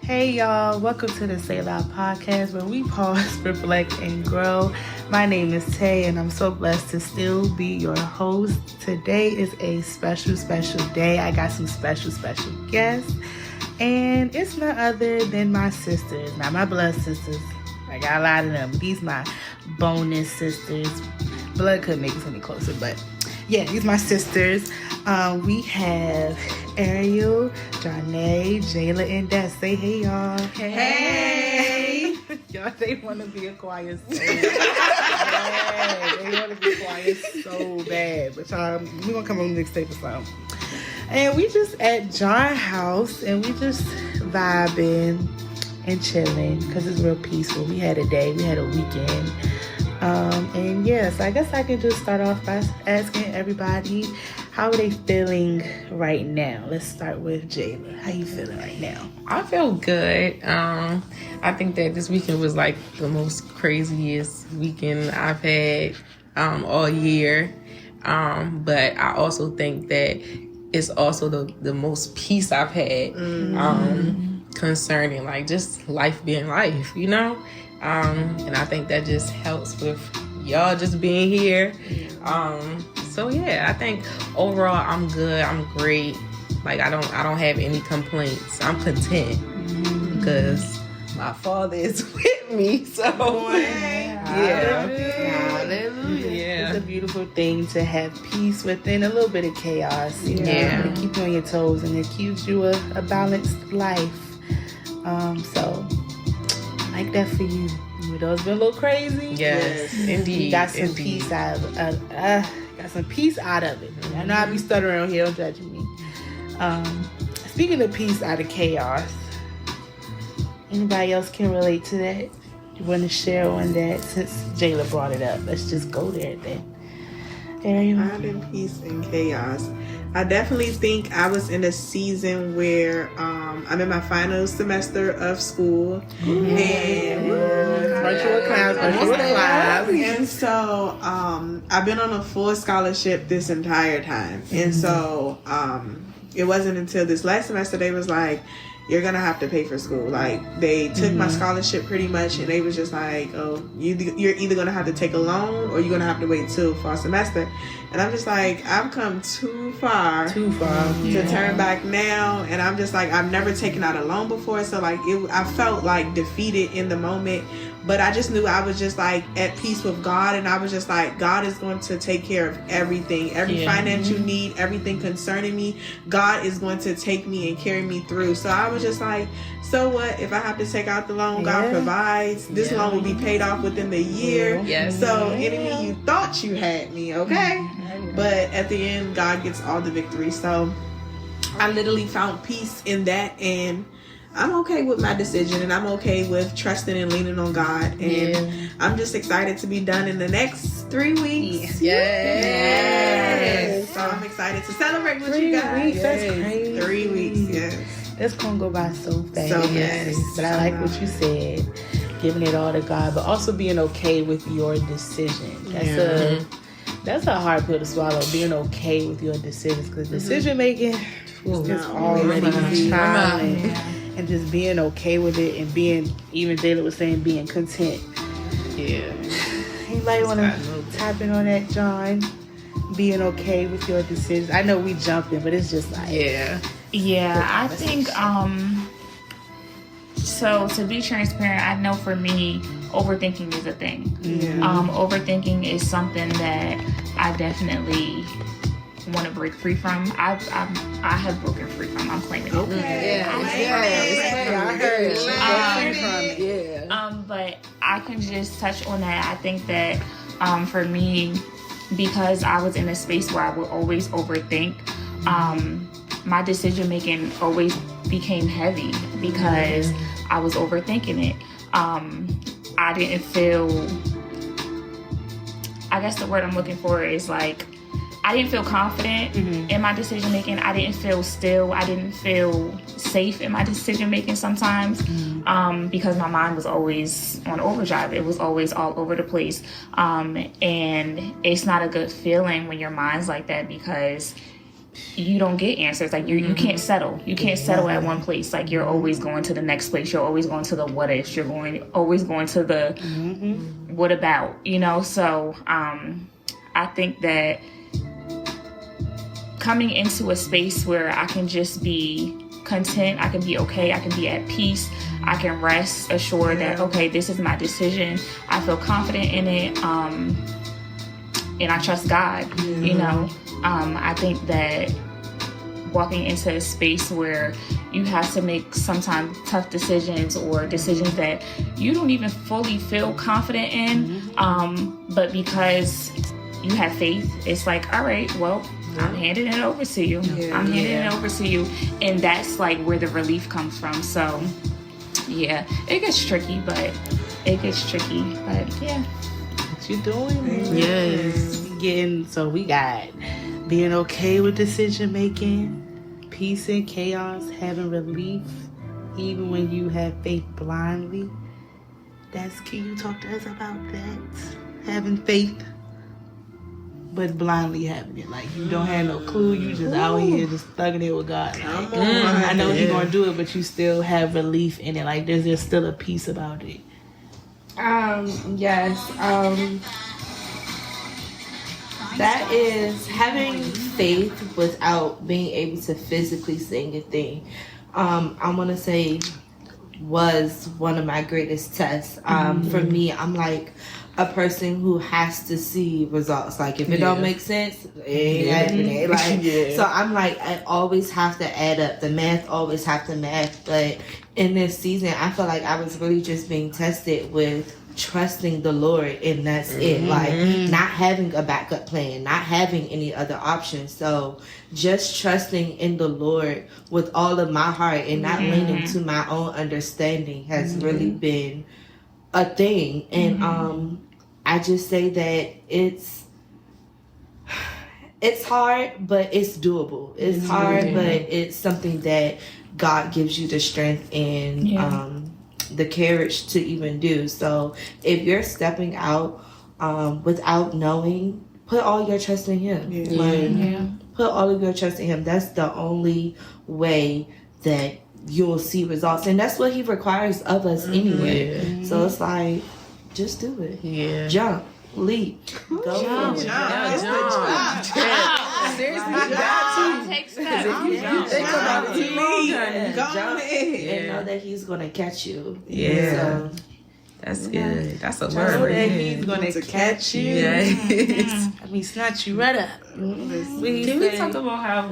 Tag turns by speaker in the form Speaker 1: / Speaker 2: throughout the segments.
Speaker 1: Hey y'all, welcome to the Say Loud podcast where we pause, reflect, and grow. My name is Tay and I'm so blessed to still be your host. Today is a special day. I got some special guests and it's none other than my sisters, not my blood sisters. I got a lot of them. These my bonus sisters. Blood couldn't make us any closer, but yeah, these my sisters. We have Ariel, Johnai, Jaila, and Des. Say hey, y'all.
Speaker 2: Hey.
Speaker 1: Y'all, they want to be a choir so bad. They want to be a choir so bad. But y'all, we're going to come on the mixtape or something. And we just at John's house, and we just vibing and chilling because it's real peaceful. We had a day. We had a weekend. And yes, I guess I can just start off by asking everybody, how are they feeling right now? Let's start with Jaila. How you feeling right now?
Speaker 2: I feel good. I think that this weekend was like the most craziest weekend I've had all year. But I also think that it's also the most peace I've had concerning like just life being life, you know? And I think that just helps with y'all just being here. So yeah, I think overall I'm good. I'm great. Like I don't have any complaints. I'm content because my Father is with me. So yeah.
Speaker 1: Hallelujah. Yeah. It's a beautiful thing to have peace within a little bit of chaos. You know?
Speaker 2: Yeah.
Speaker 1: To keep you on your toes and it keeps you a balanced life. So I like that for you. Even though it's been a little crazy.
Speaker 2: Yes, indeed.
Speaker 1: You got some peace out of it. I know I be stuttering around here, don't judge me. Speaking of peace out of chaos, anybody else can relate to that? You want to share on that? Since Jaila brought it up, let's just go there then. Ariel?
Speaker 3: I'm in peace and chaos. I definitely think I was in a season where I'm in my final semester of school. And
Speaker 1: virtual class.
Speaker 3: And so I've been on a full scholarship this entire time. And so it wasn't until this last semester they was like, you're gonna have to pay for school. Like they took my scholarship pretty much, and they was just like, "Oh, you're either gonna have to take a loan or you're gonna have to wait till fall semester." And I'm just like, I've come too far to turn back now, and I'm just like, I've never taken out a loan before, so like I felt like defeated in the moment. But I just knew I was just like at peace with God, and I was just like, God is going to take care of everything, every finance you need, everything concerning me. God is going to take me and carry me through. So I was just like, so what if I have to take out the loan? God provides. This loan will be paid off within the year. So enemy, you thought you had me, okay? But at the end, God gets all the victory. So I literally found peace in that, and I'm okay with my decision, and I'm okay with trusting and leaning on God. And I'm just excited to be done in the next 3 weeks. Yes. So I'm excited to celebrate with you guys.
Speaker 1: That's crazy.
Speaker 3: 3 weeks, yes.
Speaker 1: That's gonna go by so fast. But I like what you said, giving it all to God, but also being okay with your decision. That's a hard pill to swallow, being okay with your decisions, because decision making is just already challenging. And just being okay with it, and being, even Jaila was saying, being content.
Speaker 2: Yeah.
Speaker 1: Anybody want to tap in on that, John? Being okay with your decisions. I know we jumped in, but it's just like...
Speaker 4: Yeah, I think, so to be transparent, I know for me, overthinking is a thing. Overthinking is something that I definitely want to break free from. I have broken free from. I'm claiming it.
Speaker 3: Okay.
Speaker 1: I heard it.
Speaker 4: But I can just touch on that. I think that for me, because I was in a space where I would always overthink, my decision making always became heavy because I was overthinking it. I didn't feel, I guess the word I'm looking for is like, I didn't feel confident in my decision making. I didn't feel still. I didn't feel safe in my decision making sometimes because my mind was always on overdrive. It was always all over the place. And it's not a good feeling when your mind's like that, because you don't get answers. Like you can't settle. You can't settle at one place. Like you're always going to the next place. You're always going to the what ifs. You're always going to the what about, you know? So I think that coming into a space where I can just be content, I can be okay, I can be at peace, I can rest assured that, okay, this is my decision. I feel confident in it. And I trust God, you know? I think that walking into a space where you have to make sometimes tough decisions or decisions that you don't even fully feel confident in, but because you have faith, it's like, all right, well, I'm handing it over to you. I'm handing it over to you. And that's like where the relief comes from. So, yeah, it gets tricky, but yeah.
Speaker 1: What you doing? Yes. So we got being okay with decision making, peace in chaos, having relief, even when you have faith blindly. Can you talk to us about that? Having faith, but blindly having it. Like you don't have no clue, you just out here just thugging it with God. Like, I know He's gonna do it, but you still have relief in it. Like there's still a peace about it.
Speaker 5: Yes. That is having faith without being able to physically sing a thing. I want to say was one of my greatest tests. For me, I'm like a person who has to see results. Like if it don't make sense, it ain't happening. Like so I'm like I always have to add up. The math always have to math. But in this season, I feel like I was really just being tested with trusting the Lord, and that's it. Like not having a backup plan, not having any other options. So just trusting in the Lord with all of my heart and not leaning to my own understanding has really been a thing. And I just say that it's hard, but it's doable. It's hard, but it's something that God gives you the strength and the courage to even do. So if you're stepping out without knowing, put all your trust in Him. Put all of your trust in Him. That's the only way that you'll see results, and that's what He requires of us anyway. So it's like, just do it. Jump, leap, go.
Speaker 2: Jump. Seriously, you got to
Speaker 4: Take steps.
Speaker 2: If you think about it too long,
Speaker 3: Go ahead
Speaker 5: and know that He's gonna catch you.
Speaker 2: So, that's good. That's a word.
Speaker 1: Know that He's gonna catch you.
Speaker 2: Yes.
Speaker 1: I mean, snatch you right up.
Speaker 2: Can we talk about how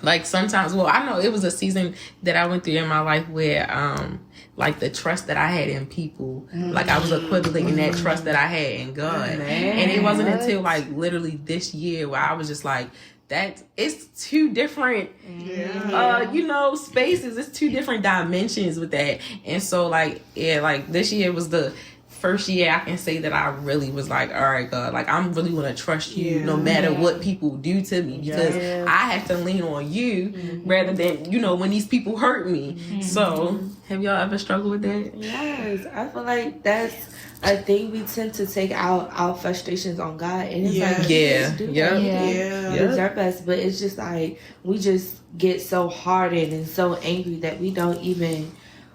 Speaker 2: like sometimes, well, I know it was a season that I went through in my life where like the trust that I had in people, like I was equivalent in that trust that I had in God. And it wasn't until like literally this year where I was just like, that it's two different spaces. It's two different dimensions with that. And so like this year was the first year I can say that I really was like, all right, God, like I'm really gonna trust you no matter what people do to me, because I have to lean on you rather than when these people hurt me. So have y'all ever struggled with that?
Speaker 5: Yes, I feel like that's a thing. We tend to take out our frustrations on God, and it's like He deserve us, but it's just like we just get so hardened and so angry that we don't even.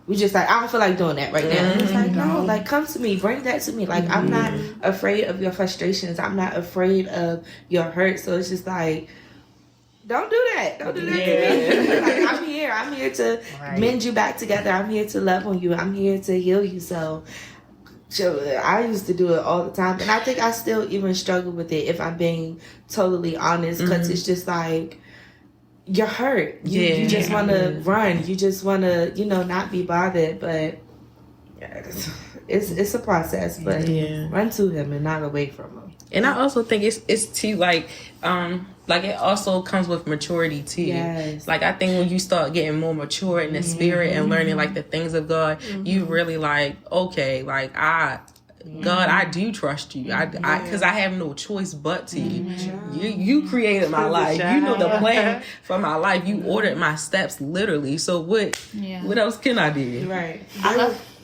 Speaker 5: We just like, I don't feel like doing that right now. It's like, no, like come to me, bring that to me. Like I'm not afraid of your frustrations. I'm not afraid of your hurt. So it's just like, don't do that. Don't do that to me. Like I'm here to mend you back together. I'm here to love on you. I'm here to heal you. So I used to do it all the time, and I think I still even struggle with it if I'm being totally honest, because it's just like, you're hurt. You just want to run. You just want to, not be bothered. But it's a process. But run to Him and not away from Him.
Speaker 2: And I also think it's too like it also comes with maturity too. Yes. Like I think when you start getting more mature in the spirit and learning like the things of God, you really like, okay, like God, I do trust you. Because I have no choice but to you. You created my life. You know the plan for my life. You ordered my steps literally. So what else can I do?
Speaker 3: Right.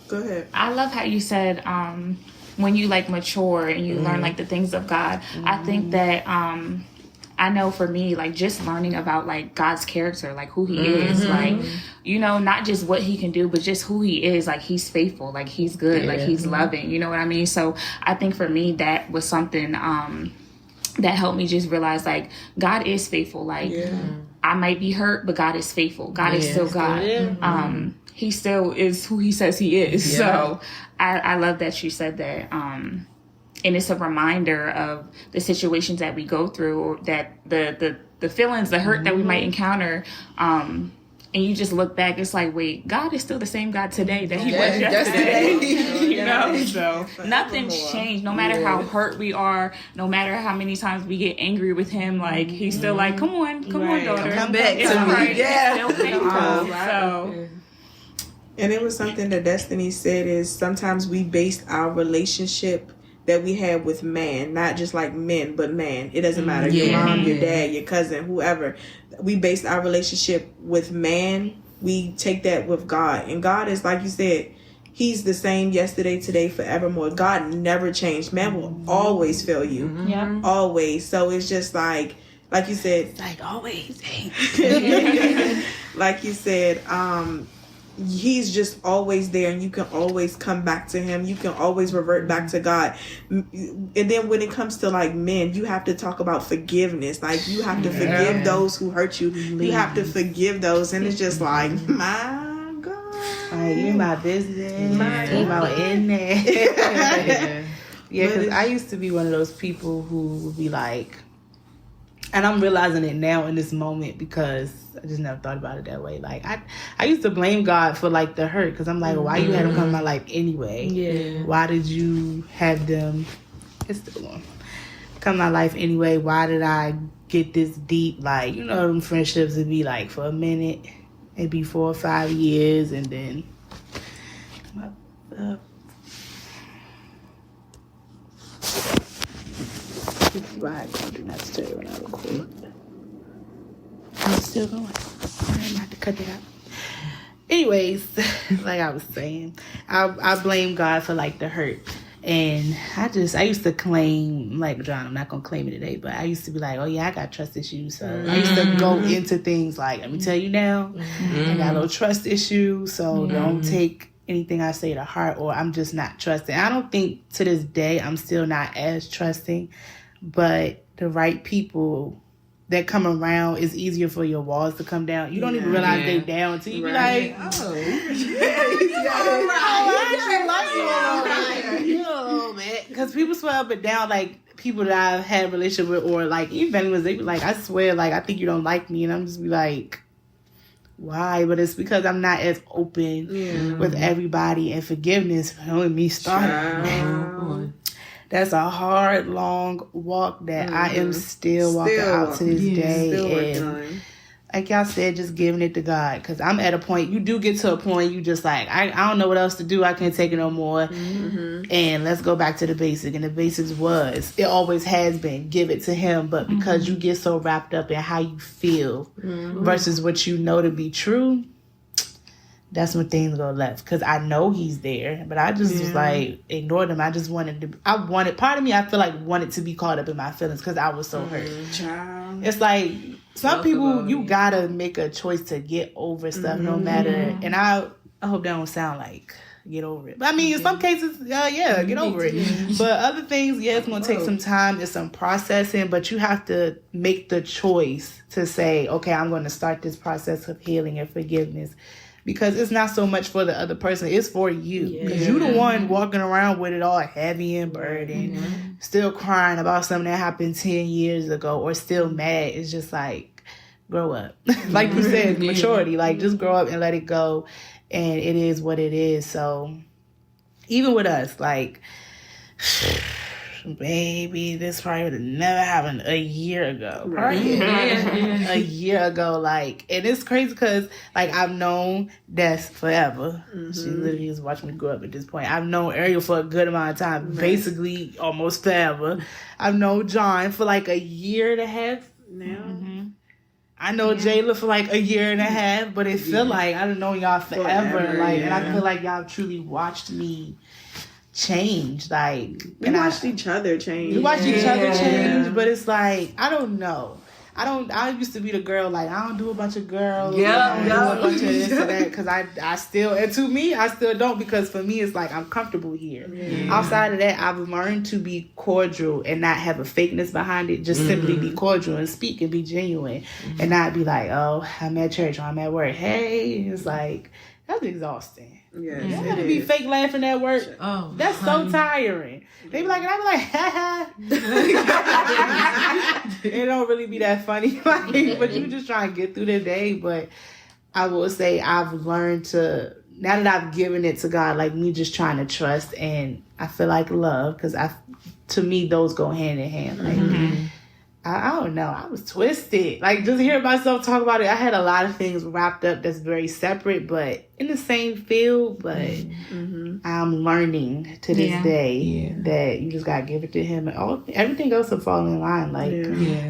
Speaker 3: Go ahead.
Speaker 4: I love how you said when you like mature and you learn like the things of God. I think that I know for me, like, just learning about, like, God's character, like, who he is, like, you know, not just what he can do, but just who he is. Like, he's faithful, like, he's good, like, he's loving, you know what I mean? So I think for me, that was something that helped me just realize, like, God is faithful. Like, I might be hurt, but God is faithful. God is still God. He still is who he says he is. So I love that you said that. And it's a reminder of the situations that we go through, or that the feelings, the hurt that we might encounter. And you just look back, it's like, wait, God is still the same God today that he was yesterday. You know? So nothing's changed. No matter how hurt we are, no matter how many times we get angry with him, like, he's still like, come on, daughter.
Speaker 1: Come back to me.
Speaker 4: Yeah. Still faithful. So.
Speaker 3: And it was something that Destiny said, is sometimes we based our relationship that we have with man, not just like men, but man. It doesn't matter. Your mom, your dad, your cousin, whoever. We base our relationship with man. We take that with God. And God is, like you said, he's the same yesterday, today, forevermore. God never changed. Man will always fail you.
Speaker 4: Yeah.
Speaker 3: Always. So it's just like you said.
Speaker 1: Like, always.
Speaker 3: Like you said, he's just always there, and you can always come back to him. You can always revert back to God. And then when it comes to, like, men, you have to talk about forgiveness. Like, you have to forgive those who hurt you. You have to forgive those. And it's just like, my God.
Speaker 1: Like, you my business. Came out in there. Yeah, because I used to be one of those people who would be like, and I'm realizing it now in this moment, because I just never thought about it that way. Like, I used to blame God for, like, the hurt, because I'm like, why you had them come in my life anyway? Yeah. Why did you have them? It's still on. Come in my life anyway. Why did I get this deep? Like, you know, them friendships would be like for a minute, it'd be 4 or 5 years, and then why I can't do not stir when I record. I'm still going. I'm about to cut that out. Anyways, like I was saying, I blame God for, like, the hurt. And I used to claim, like, John, I'm not going to claim it today, but I used to be like, oh yeah, I got trust issues. So I used to go into things like, let me tell you now, I got a little trust issue. So don't take anything I say to heart, or I'm just not trusting. I don't think to this day I'm still not as trusting. But the right people that come around, it's easier for your walls to come down. You don't even realize they down until you be like, oh, I actually like you a little bit. Because people swear up and down, like, people that I've had a relationship with, or, like, even when they be like, I swear, like, I think you don't like me. And I'm just be like, why? But it's because I'm not as open with everybody, and forgiveness for only me starting. That's a hard, long walk that I am still walking out to this day. And like y'all said, just giving it to God. Because I'm at a point, you do get to a point, you just like, I don't know what else to do. I can't take it no more. And let's go back to the basic. And the basics it always has been, give it to him. But because you get so wrapped up in how you feel versus what you know to be true, that's when things go left. Because I know he's there, but I just was like, ignored him. I just part of me, I feel like, wanted to be caught up in my feelings because I was so hurt. Child. It's like, some people, you gotta make a choice to get over stuff no matter. And I hope that don't sound like get over it. But I mean, in some cases, get over it. But other things, it's gonna take some time and some processing, but you have to make the choice to say, okay, I'm gonna start this process of healing and forgiveness. Because it's not so much for the other person, it's for you. Because you're the one walking around with it all heavy and burdened, still crying about something that happened 10 years ago, or still mad. It's just like, grow up. Like you said, maturity. Like, just grow up and let it go. And it is what it is. So, even with us, like, baby, this probably would have never happened a year ago. A year ago, like, and it's crazy because, like, I've known Des forever. She literally has watched me grow up at this point. I've known Ariel for a good amount of time, basically almost forever. I've known John for like a year and a half now. I know Jaila for like a year and a half, but it feel like I don't know y'all forever. Like, and I feel like y'all truly watched me change. Like,
Speaker 3: we watched each other change.
Speaker 1: We watched each other change, but it's like, I don't know. I used to be the girl, like, I don't do a bunch of girls.
Speaker 2: Yeah.
Speaker 1: I don't do a bunch of this and that, because I still, and to me, I still don't, because for me, it's like, I'm comfortable here. Yeah. Outside of that, I've learned to be cordial and not have a fakeness behind it. Just simply be cordial and speak and be genuine and not be like, oh, I'm at church or I'm at work. Hey, it's like, that's exhausting.
Speaker 3: Yes,
Speaker 1: you gotta be fake laughing at work. Oh, that's so tiring. They be like, and I be like, ha ha. It don't really be that funny, like, but you just try and get through the day. But I will say I've learned to, now that I've given it to God, like me just trying to trust, and I feel like love, because to me those go hand in hand. Like I don't know. I was twisted. Like, just hearing myself talk about it, I had a lot of things wrapped up that's very separate, but in the same field. But I'm learning to this day that you just got to give it to him. And everything else will fall in line. Like,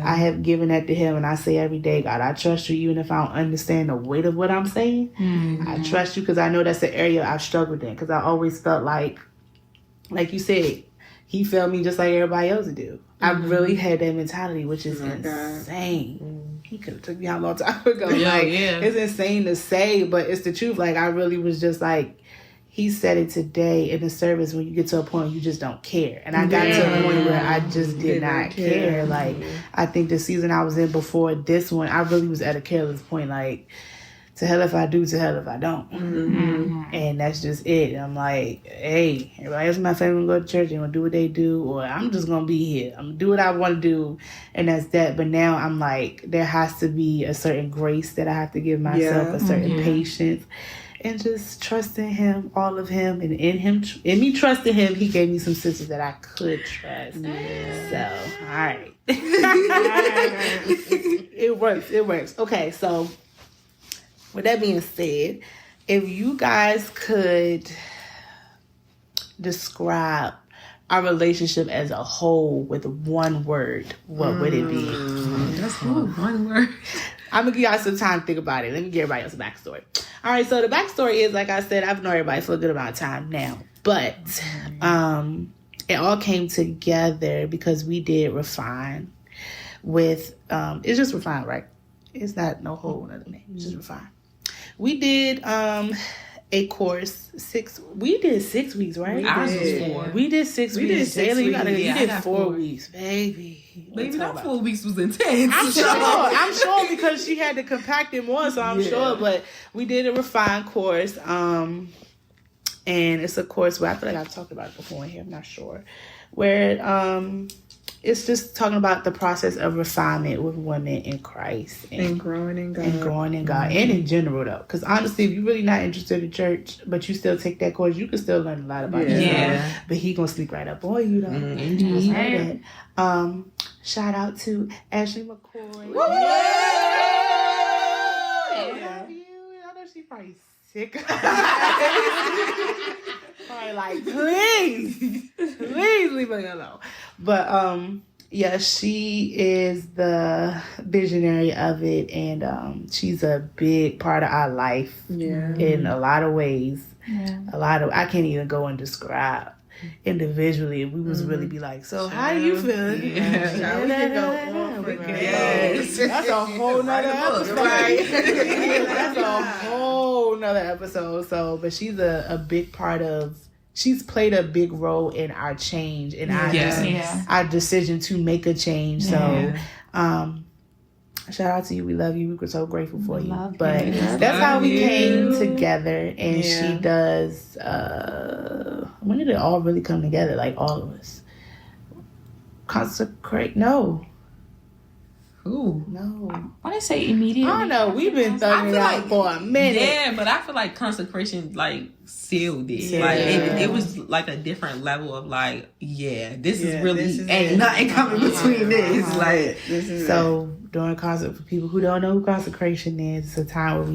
Speaker 1: I have given that to him, and I say every day, God, I trust you even if I don't understand the weight of what I'm saying. I trust you because I know that's the area I've struggled in, because I always felt like you said, he failed me just like everybody else do. I really had that mentality, which is insane. He could have took me out a long time ago. It's insane to say, but it's the truth. Like, I really was just like, he said it today in the service, when you get to a point you just don't care. And I got to a point where I just did not care. Like, I think the season I was in before this one, I really was at a careless point. Like, to hell if I do, to hell if I don't. And that's just it. I'm like, hey, everybody else in my family go to church, and gonna do what they do, or I'm just gonna be here. I'm gonna do what I want to do, and that's that. But now I'm like, there has to be a certain grace that I have to give myself, a certain patience, and just trusting him, all of him, and in me trusting him, he gave me some sisters that I could trust. So, all right. It works. Okay, so with that being said, if you guys could describe our relationship as a whole with one word, what would it be?
Speaker 2: That's one word.
Speaker 1: I'm going to give y'all some time to think about it. Let me give everybody else a backstory. All right, so the backstory is, like I said, I've known everybody for a good amount of time now. But it all came together because we did Refine with, it's just Refine, right? It's not no whole other name. It's just Refine. We did a course, we did 6 weeks, right?
Speaker 2: Ours was 4.
Speaker 1: We did 6 weeks. Jaila, you did 4 weeks, baby.
Speaker 2: Baby, that 4 weeks was intense.
Speaker 1: I'm sure because she had to compact it more, so I'm sure. But we did a Refine course, and it's a course where I feel like I've talked about it before in here. I'm not sure. Where it's just talking about the process of refinement with women in Christ.
Speaker 3: And growing in God.
Speaker 1: And in general, though. Because honestly, if you're really not interested in church, but you still take that course, you can still learn a lot about yourself. But he going to sleep right up on you, though. Shout out to Ashley McCoy. Woo! I love you. I know she's probably sick. Probably like, please leave me alone. But she is the visionary of it, and she's a big part of our life in a lot of ways. I can't even go and describe individually. We was really be like, so how do you feel?
Speaker 3: We can go on for
Speaker 1: that's a whole nother episode. That's a whole nother episode. So, but she's a big part of. She's played a big role in our change, in our decision to make a change. So, shout out to you. We love you. We're so grateful for you. But that's how we came together. And she does. When did it all really come together? Like all of us. Consecrate? No.
Speaker 2: Ooh.
Speaker 1: No.
Speaker 4: I want to say immediately.
Speaker 1: I don't know. We've been thugging it out for a minute.
Speaker 2: Yeah, but I feel like consecration sealed it. Like it was like a different level of like, this is really ain't nothing coming between this. So during for people who don't know who consecration is, it's a time where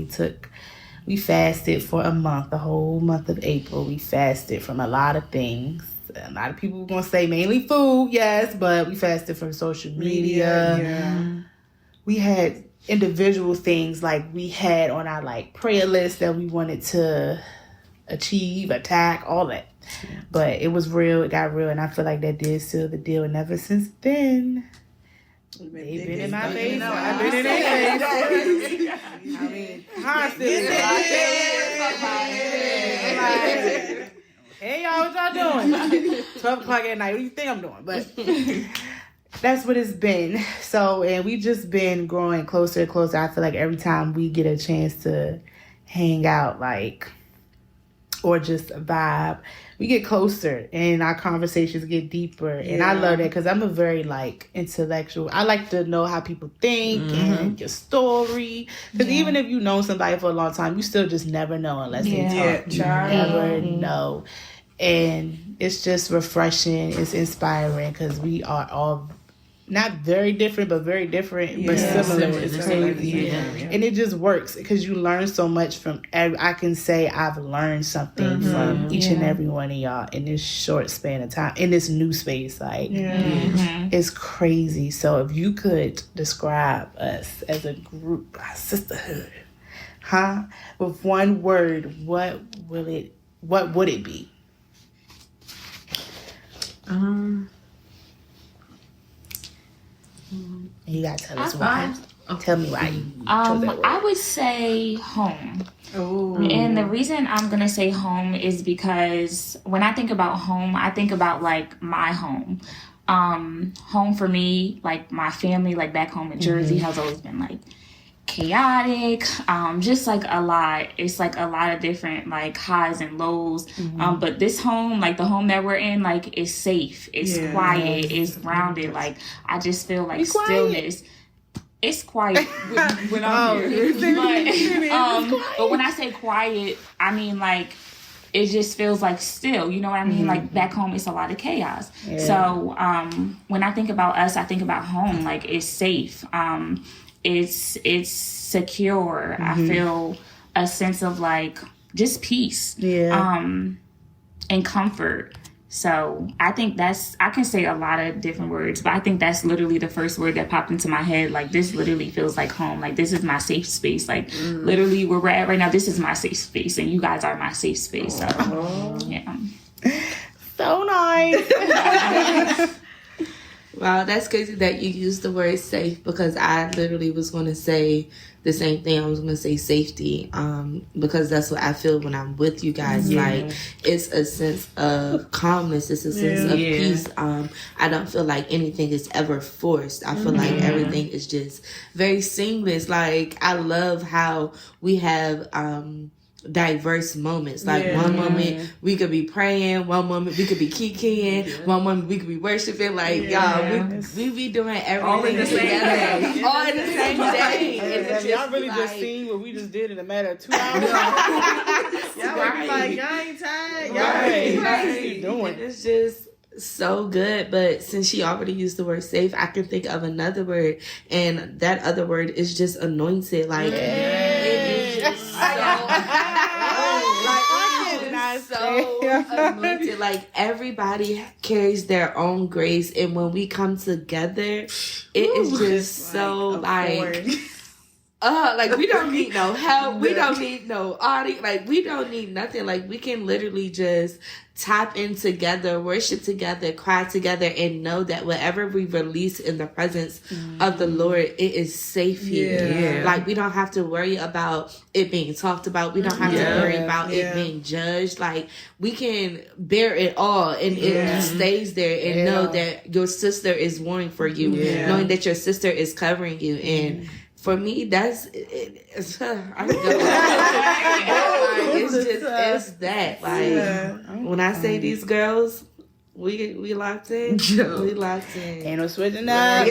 Speaker 2: we fasted for a month, the whole month of April. We fasted from a lot of things. A lot of people are going to say mainly food, yes, but we fasted from social media. We had individual things like we had on our prayer list that we wanted to achieve, attack, all that. But it was real, it got real, and I feel like that did seal the deal. And ever since then,
Speaker 1: They've been in my face. I've been in their face. I mean, constantly. Hey, y'all, what y'all doing? 12 o'clock at night. What do you think I'm doing? But that's what it's been. So, and we just been growing closer and closer. I feel like every time we get a chance to hang out, like, or just vibe, we get closer and our conversations get deeper. And I love that because I'm a very, like, intellectual. I like to know how people think and your story. Because even if you know somebody for a long time, you still just never know unless they talk. You never know. And it's just refreshing. It's inspiring because we are all not very different, but very different, but similar. It's crazy. And it just works because you learn so much from I can say I've learned something from each and every one of y'all in this short span of time, in this new space. Like, it's crazy. So if you could describe us as a group, a sisterhood, with one word, what would it be? You gotta tell us why. Tell me why.
Speaker 4: I would say home.
Speaker 3: Ooh.
Speaker 4: And the reason I'm gonna say home is because when I think about home, I think about like my home. Home for me, like my family, like back home in Jersey, has always been like chaotic, just like a lot. It's like a lot of different like highs and lows. But this home, like the home that we're in, like is safe, it's quiet, it's grounded. Like I just feel like stillness. It's quiet when I'm here. But when I say quiet, I mean like it just feels like still, you know what I mean? Like back home, it's a lot of chaos. So when I think about us, I think about home. Like it's safe. It's secure. I feel a sense of like just peace. And comfort. So I think I can say a lot of different words, but I think that's literally the first word that popped into my head. Like this literally feels like home. Like this is my safe space. Like literally where we're at right now, this is my safe space and you guys are my safe space. So yeah.
Speaker 1: So nice.
Speaker 5: Wow, that's crazy that you used the word safe because I literally was going to say the same thing. I was going to say safety because that's what I feel when I'm with you guys. Like, it's a sense of calmness. It's a sense of peace. I don't feel like anything is ever forced. I feel like everything is just very seamless. Like, I love how we have diverse moments. Like one moment we could be praying, one moment we could be kikiing, one moment we could be worshiping. Like y'all, we be doing everything together, all in the same day.
Speaker 1: And y'all really like, just seen what we just did in a matter of 2 hours. Y'all be like, y'all ain't tired. Y'all ain't what you doing?
Speaker 5: It's just so good. But since she already used the word safe, I can think of another word, and that other word is just anointed. Like it is just so anointed. Like everybody carries their own grace, and when we come together, it is just so like we don't need no help. We don't need no audience. Like we don't need nothing. Like we can literally just tap in together, worship together, cry together, and know that whatever we release in the presence of the Lord, it is safe here. Like we don't have to worry about it being talked about. We don't have to worry about it being judged. Like we can bear it all, and it stays there, and know that your sister is warring for you, knowing that your sister is covering you. And for me, that's it's that. Like when I say these girls, we locked in. We locked in.
Speaker 1: Ain't no switching up.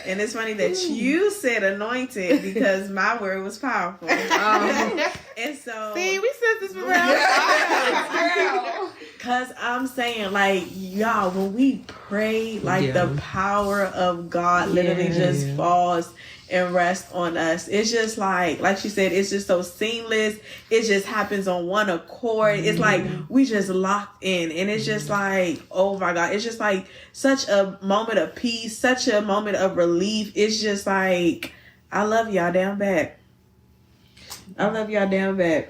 Speaker 3: And it's funny that you said anointed because my word was powerful. And so
Speaker 1: see, we said this around.
Speaker 3: Cause I'm saying, like, y'all, when we pray, like the power of God literally just falls and rests on us. It's just like she said, it's just so seamless. It just happens on one accord. It's like we just locked in, and it's just like, oh my God, it's just like such a moment of peace, such a moment of relief. It's just like, I love y'all down back. I love y'all down back.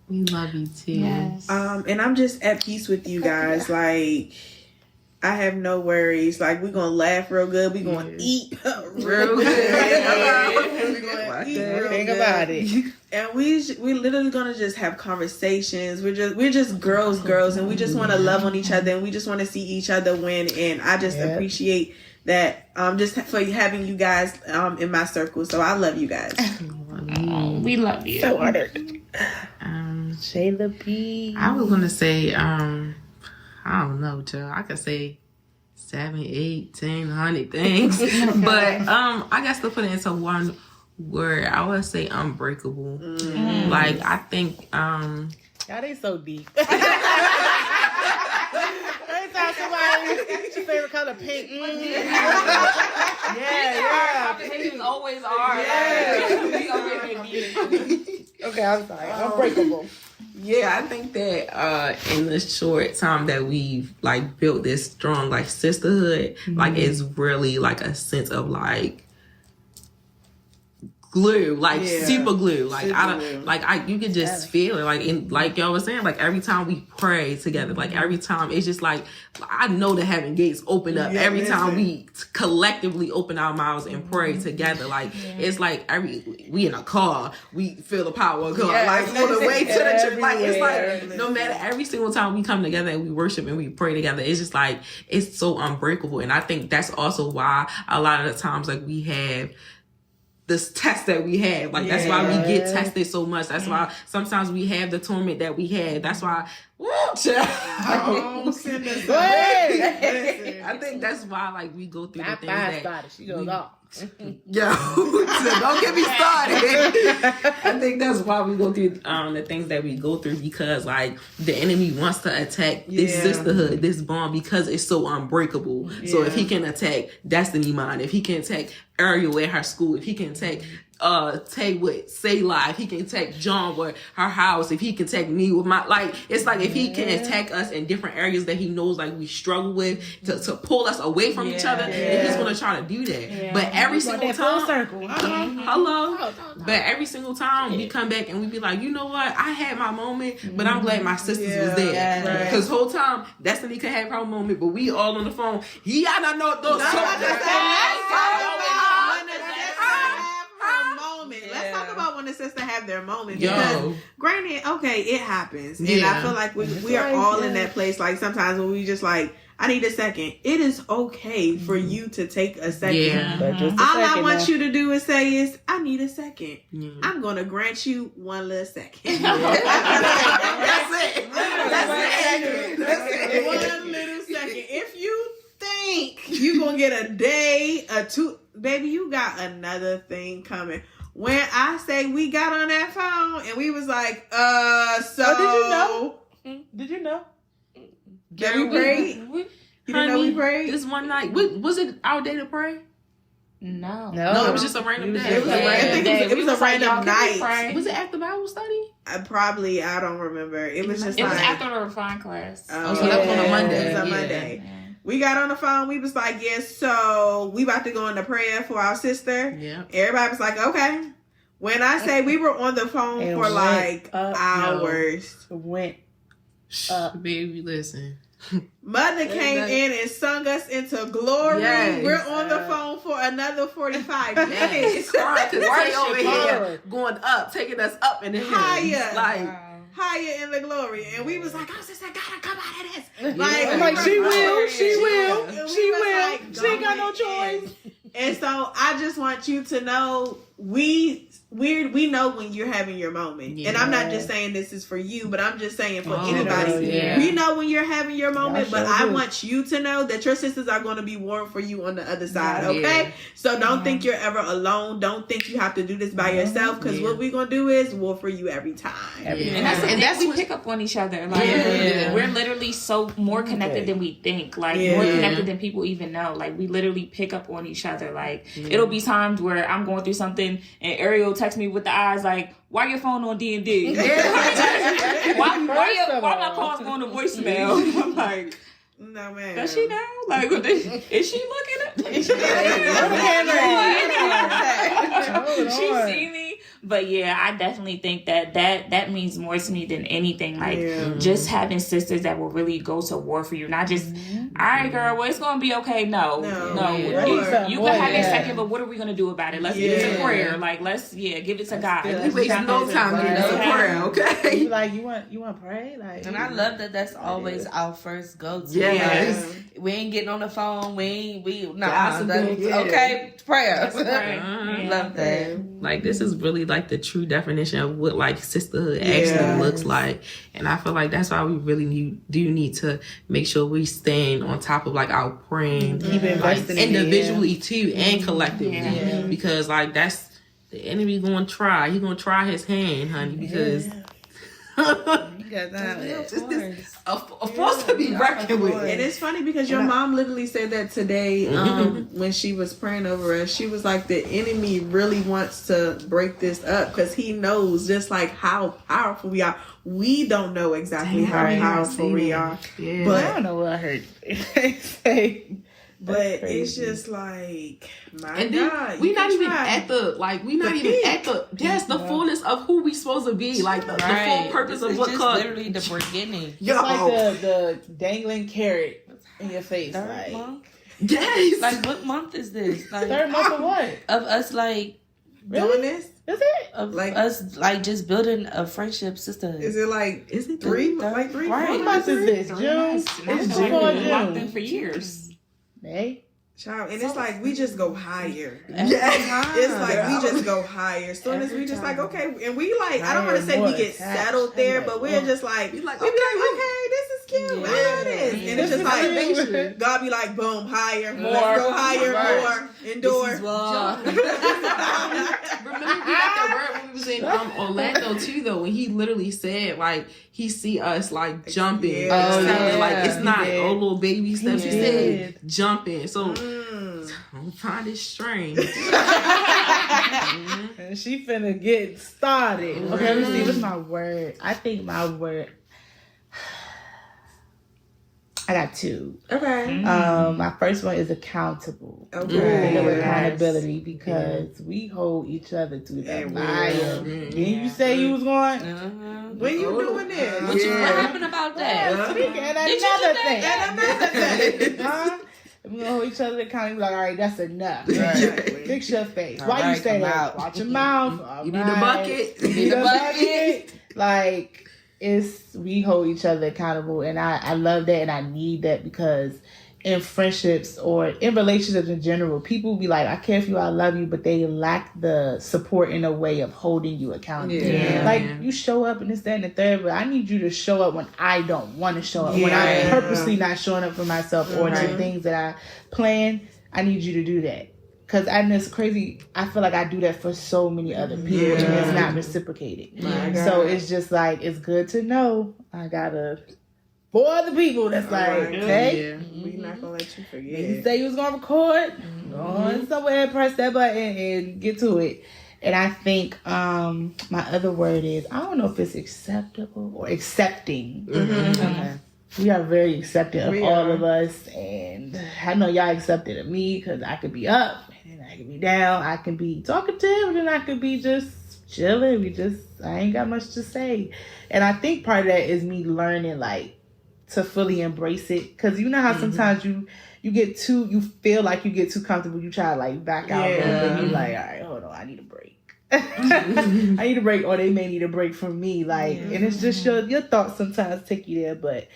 Speaker 5: We love you too.
Speaker 4: Yes.
Speaker 3: And I'm just at peace with you guys. Like, I have no worries. Like, we're going to laugh real good. We're going to eat real good.
Speaker 1: Think about it.
Speaker 3: And we literally going to just have conversations. We're just girls, and we just want to love on each other, and we just want to see each other win. And I just appreciate that just for having you guys in my circle. So I love you guys.
Speaker 4: We love you.
Speaker 1: So honored. Jaila P.
Speaker 2: I was gonna say, I don't know, Joe. I could say 7, 8, 10, 100 things, but I guess to put it into one word, I would say unbreakable. Like, I think
Speaker 1: y'all they so deep. Every time somebody, what's your favorite color? Pink. Yeah.
Speaker 4: Conversations always are.
Speaker 1: Okay, I'm sorry. Unbreakable.
Speaker 2: Yeah, I think that in the short time that we've like built this strong like sisterhood, like it's really like a sense of like glue, like super glue. Like you could just feel it. Like like y'all was saying, like every time we pray together, like every time it's just like I know the heaven gates open up every time we collectively open our mouths and pray together. Like it's like we in a car, we feel the power of God. Like on the way to the church. Like it's like no matter every single time we come together and we worship and we pray together, it's just like it's so unbreakable. And I think that's also why a lot of the times like we have this test that we have, like that's why we get tested so much. That's why sometimes we have the torment that we have. That's why. I think that's why like we go through the things that
Speaker 1: she goes off.
Speaker 2: Yo, don't get me started. I think that's why we go through the things that we go through, because like the enemy wants to attack this sisterhood, this bond, because it's so unbreakable. So if he can attack Destiny Mind, if he can attack Ariel at her school, if he can attack Tay with Say Live, he can attack John with her house, if he can attack me with my, like, it's like if he can attack us in different areas that he knows like we struggle with to pull us away from each other, then he's gonna try to do that. But every single time, but every single time we come back and we be like, you know what, I had my moment, but I'm glad my sisters was there, because whole time Destiny could have her moment, but we all on the phone. I don't know those.
Speaker 3: Let's talk about when the sister have their moment. Because granted, okay, it happens. And I feel like we are all in that place. Like sometimes when we just like, I need a second. It is okay for you to take a second. All I want you to do is say is, I need a second. I'm going to grant you one little second. That's it. One little second. If you think you're going to get a day, a two, baby, you got another thing coming. When I say we got on that phone and we was like, so.
Speaker 1: Did you know?
Speaker 3: That we prayed? You didn't know we prayed?
Speaker 2: This one night. Was it our day to pray?
Speaker 4: No,
Speaker 2: it was just a random day.
Speaker 3: It was a random night.
Speaker 2: Was it after Bible study?
Speaker 3: I don't remember. It was just
Speaker 4: it was after the refined class.
Speaker 2: So that was on a Monday.
Speaker 3: It was a Monday. Yeah. We got on the phone. We was like, so we about to go into prayer for our sister. Yeah. Everybody was like, okay. When I say we were on the phone for like hours.
Speaker 2: Baby, listen.
Speaker 3: Mother came in and sung us into glory. Yes. We're on the phone for another 45 minutes.
Speaker 2: Over here, going up, taking us up in the
Speaker 3: higher. Higher in the glory. And we was like, sister gotta come out of this. Like,
Speaker 1: she will. She ain't got no choice.
Speaker 3: And so I just want you to know, we know when you're having your moment. And I'm not just saying this is for you, but I'm just saying for anybody. We know when you're having your moment, but I want you to know that your sisters are going to be warm for you on the other side, okay? So don't think you're ever alone. Don't think you have to do this by yourself, because what we're going to do is war for you every time.
Speaker 4: And that's we pick up on each other. Like we're literally so more connected than we think. Like more connected than people even know. Like we literally pick up on each other. Like it'll be times where I'm going through something and Ariel texts me with the eyes like, why your phone on D&D? why my calls going to voicemail? I'm like,
Speaker 3: no, man.
Speaker 4: Does she know? Like, is she looking at me? She see me But yeah, I definitely think that means more to me than anything. Like just having sisters that will really go to war for you, not just all right, girl, well, it's gonna be okay. No. You can have your second, but what are we gonna do about it? Let's give it to prayer. Like let's give it to God.
Speaker 2: We waste no time getting to prayer. Okay,
Speaker 1: you like you want to pray, like,
Speaker 5: and I love that. That's always our first go to.
Speaker 2: Yes.
Speaker 5: Like, we ain't getting on the phone. Okay, prayer. Love that.
Speaker 2: Like this is really like the true definition of what like sisterhood actually looks like, and I feel like that's why we really need to make sure we stand on top of like our praying, like individually too and collectively, because like that's the enemy gonna try. He gonna try his hand, honey, because. It's a force to be reckoned with.
Speaker 3: And it's funny because your mom literally said that today when she was praying over us. She was like, the enemy really wants to break this up because he knows just like how powerful we are. We don't know exactly how powerful we are.
Speaker 1: Yeah. But I don't know what I heard say.
Speaker 3: But it's just like, my God.
Speaker 2: We're not even at the fullness of who we supposed to be. Like the full purpose of what caused.
Speaker 5: Literally the beginning.
Speaker 1: It's like the dangling carrot in your face.
Speaker 5: Third month?
Speaker 2: Yes.
Speaker 5: Like what month is this? Like,
Speaker 1: third month of what?
Speaker 5: Of us like
Speaker 3: doing this?
Speaker 1: Is it?
Speaker 5: Of like us like just building a friendship sisterhood.
Speaker 3: Is it three? Like 3
Speaker 5: right.
Speaker 1: What month is this? June? It's June.
Speaker 4: Locked in for years.
Speaker 1: Hey.
Speaker 3: Child, and it's like we just go higher.
Speaker 5: Yeah.
Speaker 3: It's like we just go higher. Soon as we just like, okay, and we like, I don't want to say we get settled there, but we're just like, we be like, okay, this is cute. I love this. And it's just like, God be like, boom, higher, more, let's go higher, more, indoors.
Speaker 2: Remember we got that word when we was in Orlando too, though, when he literally said like he see us like jumping. Like it's not little baby steps. He said jumping. So I find it strange.
Speaker 1: And she finna get started. Okay, let me see. What's my word? I think my word. I got 2.
Speaker 3: Okay.
Speaker 1: My first one is accountable. Okay. Accountability, because we hold each other to the fire. Didn't you say you was going?
Speaker 3: When you doing this?
Speaker 5: What happened about that?
Speaker 1: And another thing. We're gonna hold each other accountable. Like, all right, that's enough. Right. Fix your face. Why you say that? Watch your mouth.
Speaker 2: You need a bucket.
Speaker 1: You need a bucket. Like, we hold each other accountable, and I love that, and I need that, because in friendships or in relationships in general, people be like, I care for you, I love you, but they lack the support in a way of holding you accountable. Yeah. Like, you show up and this, that, and the third, but I need you to show up when I don't want to show up. When I'm purposely not showing up for myself or to things that I plan, I need you to do that. Because it's crazy. I feel like I do that for so many other people, and it's not reciprocated. So it's just like, it's good to know I gotta 4 other people that's like, hey,
Speaker 3: we're not gonna let you forget.
Speaker 1: You say you was gonna record, go on somewhere, press that button and get to it. And I think my other word is, I don't know if it's acceptable or accepting. Okay. We are very accepting of all of us, and I know y'all accepted of me, because I could be up and I could be down, I can be talkative and I could be just chilling. I ain't got much to say. And I think part of that is me learning like to fully embrace it, because you know how sometimes you feel like you get too comfortable, you try to like back out, and you're like, all right, hold on, I need a break. I need a break, or they may need a break from me, like, and it's just your thoughts sometimes take you there. But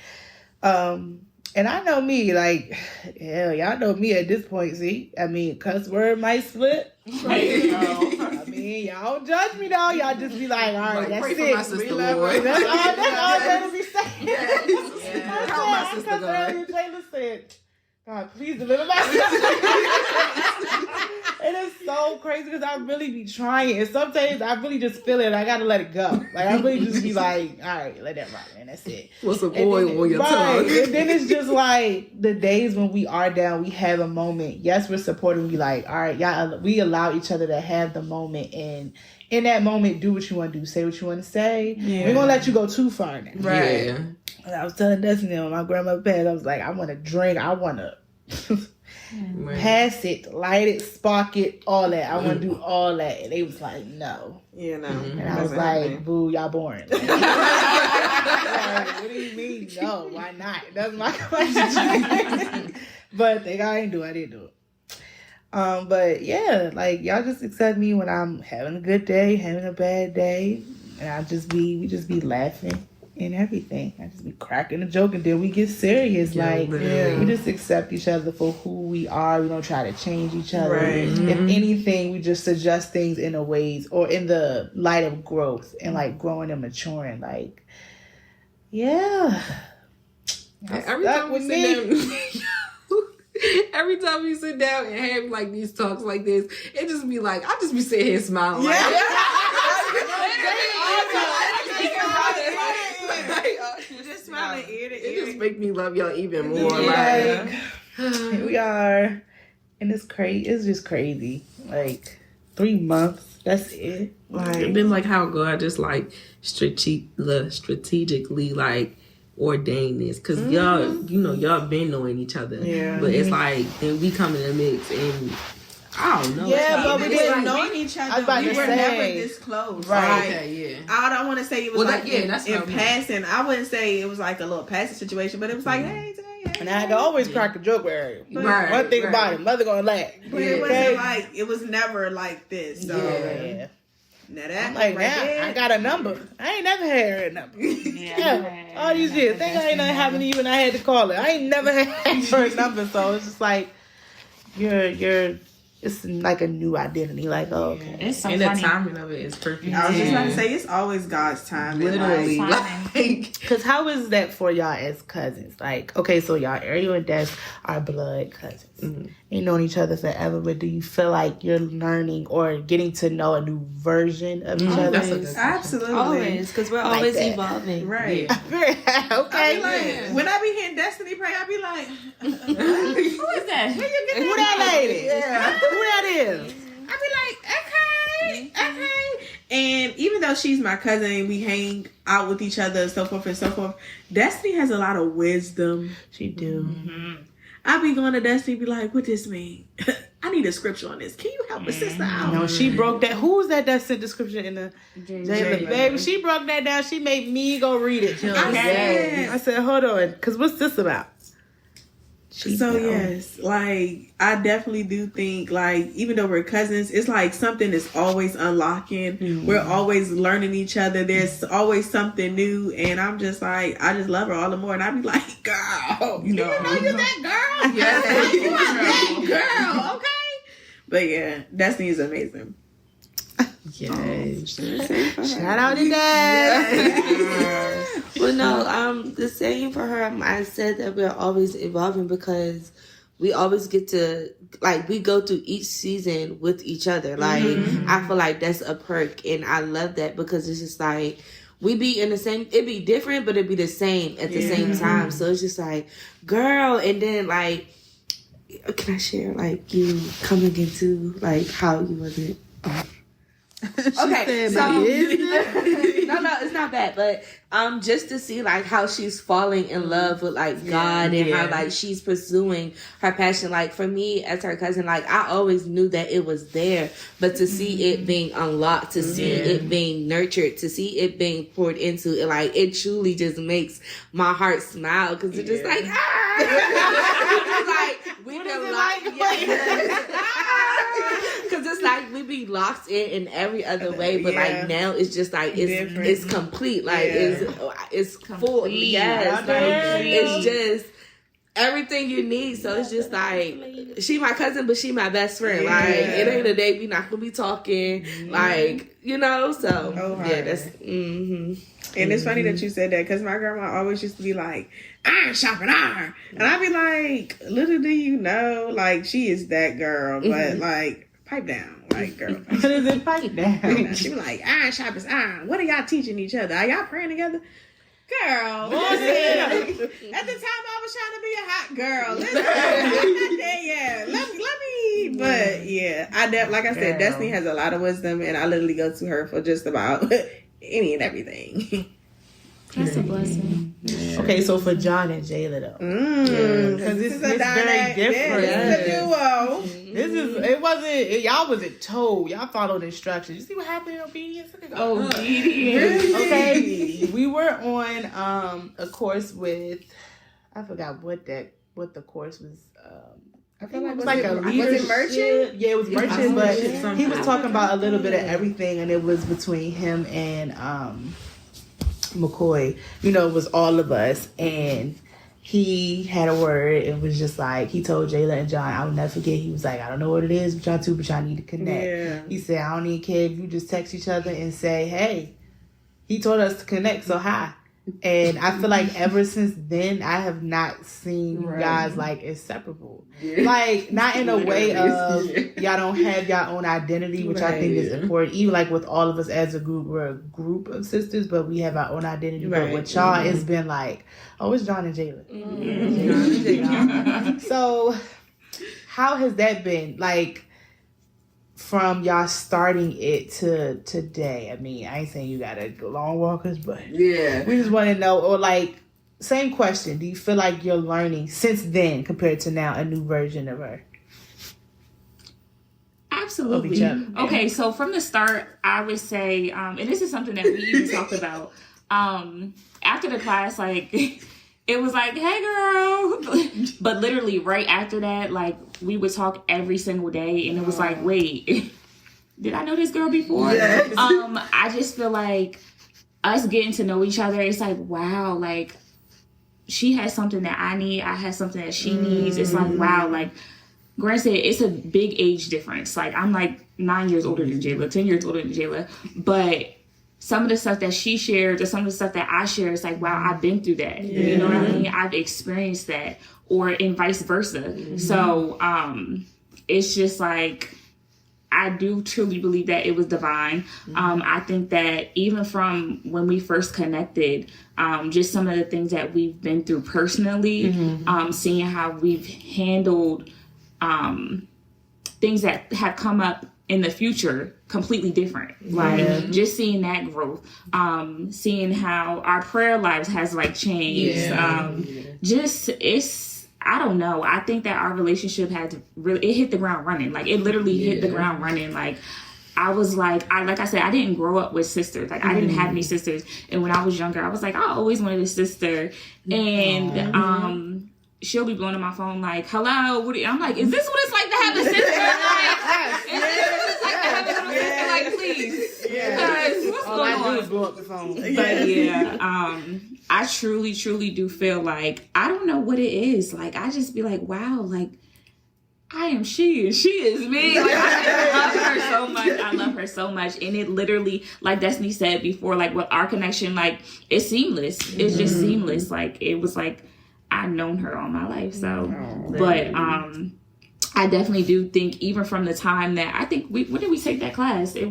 Speaker 1: and I know me, like, hell, y'all know me at this point. See, I mean, cuss word might slip. I mean, y'all don't judge me though. Y'all just be like, all right, that's
Speaker 2: pray
Speaker 1: it.
Speaker 2: For my sister, Lord.
Speaker 1: That's all that'll be saying.
Speaker 2: Yes. My sister, God.
Speaker 1: Jaila said, God, please deliver my sister. It is so crazy, because I really be trying, and some days I really just feel it. I gotta let it go. Like, I really just be like, all right, let that rock, man. That's it.
Speaker 2: What's a boy on your tongue?
Speaker 1: And then it's just like the days when we are down, we have a moment. Yes, we're supporting. We like, all right, y'all. We allow each other to have the moment, and in that moment, do what you want to do, say what you want to say. Yeah. We're gonna let you go too far now.
Speaker 3: Right.
Speaker 2: Yeah.
Speaker 1: And I was telling Destiny when my grandmother passed, I was like, I want to drink. I want to. pass it, light it, spark it, all that. I want to do all that. And they was like, no.
Speaker 3: Yeah, no.
Speaker 1: And I was like, boo, y'all boring. Like, what do you mean? No, why not? That's my question. But I didn't do it. But yeah, like y'all just accept me when I'm having a good day, having a bad day. And we just be laughing and everything. I just be cracking a joke and then we get serious. We just accept each other for who we are. We don't try to change each other.
Speaker 3: Right.
Speaker 1: If anything, we just adjust things in a ways or in the light of growth and like growing and maturing. Like, yeah.
Speaker 2: Every time we sit down and have like these talks like this, it just be like I just be sitting here smiling.
Speaker 3: Just smiling ear to ear.
Speaker 2: It just make me love y'all even more.
Speaker 1: Here we are, and it's crazy. It's just crazy. Like 3 months. That's it.
Speaker 2: And then like how God just like strategically like ordained this because y'all been knowing each other. But it's like then we come in the mix and I don't know.
Speaker 3: Yeah, but we didn't know each other. We were never this close.
Speaker 1: Right.
Speaker 2: Okay, yeah.
Speaker 3: I don't want to say it was
Speaker 2: that's
Speaker 3: in passing. I wouldn't say it was like a little passing situation, but it was like, hey,
Speaker 1: and I could always crack a joke with Ariel. One thing about him, mother gonna laugh.
Speaker 3: But it wasn't like it was never like this. So.
Speaker 1: Yeah.
Speaker 3: Now that
Speaker 1: I'm like, I got a number. I ain't never had her number. All these years. Think I ain't never happened even I had to call her. I ain't never had her number. So it's just like it's like a new identity. Like, oh, okay.
Speaker 4: It's so
Speaker 2: and
Speaker 4: funny.
Speaker 2: The timing of it is perfect.
Speaker 3: I was just about to say, it's always God's time.
Speaker 2: Literally.
Speaker 1: Because how is that for y'all as cousins? Like, okay, so y'all, Ariel and Des are blood cousins. Ain't known each other forever, but do you feel like you're learning or getting to know a new version of each other?
Speaker 3: Absolutely.
Speaker 5: Always, because we're always evolving.
Speaker 3: Right.
Speaker 1: Yeah. Okay.
Speaker 3: When I be hearing Destiny pray, I be like,
Speaker 4: Who is that?
Speaker 1: Who that lady?
Speaker 3: Yeah.
Speaker 1: Who that is?
Speaker 3: I be like, okay. And even though she's my cousin, we hang out with each other, so forth and so forth. Destiny has a lot of wisdom.
Speaker 1: She do.
Speaker 3: I be going to Destiny, be like, what this mean? I need a scripture on this. Can you help a sister out?
Speaker 1: No, she broke that. Who was that sent the scripture in the Jaila? Baby, she broke that down. She made me go read it. I said, hold on, because what's this about?
Speaker 3: Yes, like I definitely do think like even though we're cousins, it's like something is always unlocking. We're always learning each other. There's always something new, and I'm just like I just love her all the more. And I be like, girl, you know you're that girl. Yeah, you are that girl. Okay, but yeah, Destiny is amazing.
Speaker 2: Yes.
Speaker 1: Shout out to Dad.
Speaker 5: Well, no, the same for her. I said that we're always evolving because we always get to, like, we go through each season with each other. Like, I feel like that's a perk, and I love that because it's just like, we be in the same, it'd be different, but it'd be the same at the same time. So it's just like, girl, and then, like, can I share, like, you coming into, like, how you wasn't... Okay, so no, it's not bad, but just to see like how she's falling in love with like God and how like she's pursuing her passion. Like for me as her cousin, like I always knew that it was there, but to see it being unlocked, to see it being nurtured, to see it being poured into, it, like it truly just makes my heart smile because it's just like like we can lock, because it's like we be locked in every other way, but like now it's just like it's complete, like it's full, yes, like, it's just everything you need. So it's just like she my cousin, but she my best friend. Like it ain't a day we not gonna be talking, like you know. So that's.
Speaker 3: And it's funny that you said that because my grandma always used to be like, iron sharpen iron. And I'd be like, little do you know, like, she is that girl. But, like, pipe down. Like, girl.
Speaker 1: What is it? Pipe down.
Speaker 3: She be like, iron sharpens iron. What are y'all teaching each other? Are y'all praying together? Girl. At the time, I was trying to be a hot girl. Listen, I'm not there yet. Let me. But, yeah. Like I said, Destiny has a lot of wisdom. And I literally go to her for just about... any and everything.
Speaker 4: That's a blessing.
Speaker 1: Okay, so for John and Jaila though, because it's very different.
Speaker 3: It's a duo.
Speaker 1: Y'all wasn't told. Y'all followed instructions. You see what happened in obedience?
Speaker 4: Obedience.
Speaker 1: Okay, we were on a course with, I forgot what the course was. I feel like it was like a leadership.
Speaker 3: Was it merchant?
Speaker 1: Yeah, it was merchant, but he was talking about a little bit of everything, and it was between him and McCoy. You know, it was all of us, and he had a word. It was just like, he told Jaila and John, I will never forget, he was like, I don't know what it is with y'all two, but y'all need to connect. Yeah. He said, I don't even care if you just text each other and say, hey. He told us to connect, so hi. And I feel like ever since then, I have not seen you guys like inseparable. Yeah. Like, not in a way of y'all don't have your own identity, which I think is important. Even like with all of us as a group, we're a group of sisters, but we have our own identity. Right. But with y'all, it's been like, oh, it's John and Jaila. So, how has that been? Like, from y'all starting it to today? I mean, I ain't saying you gotta go long walkers, but we just want to know, or like, same question, do you feel like you're learning since then compared to now a new version of her?
Speaker 4: Absolutely. Okay, so from the start, I would say, and this is something that we even talked about, after the class, like, it was like, hey girl, but literally right after that, like, we would talk every single day, and it was like, wait, did I know this girl before? Yes. I just feel like us getting to know each other, it's like, wow, like, she has something that I need, I have something that she needs. It's like, wow, like, granted, it's a big age difference. Like, I'm like 9 years older than Jaila, 10 years older than Jaila, but some of the stuff that she shares or some of the stuff that I share, it's like, wow, I've been through that. Yeah. You know what I mean? I've experienced that, or and vice versa. Mm-hmm. So it's just like, I do truly believe that it was divine. Mm-hmm. I think that even from when we first connected, just some of the things that we've been through personally, seeing how we've handled things that have come up in the future completely different. Like, just seeing that growth, seeing how our prayer lives has like changed. Just, it's, I don't know. I think that our relationship had really, it hit the ground running. Like, it literally hit the ground running. Like, I was like I said, I didn't grow up with sisters. Like, I didn't have any sisters. And when I was younger, I was like, I always wanted a sister. And she'll be blowing on my phone like, hello, what are you? I'm like, is this what it's like to have a sister? Like, is this what it's like to have a sister? Like, please. Because what's going on? All I do is blow up the phone. But I truly, truly do feel like, I don't know what it is. Like, I just be like, wow, like, I am she and she is me. Like, I love her so much. I love her so much. And it literally, like Destiny said before, like, with our connection, like, it's seamless. It's just seamless. Like, it was like, I've known her all my life. So, but I definitely do think, even from the time that, I think, when did we take that class? It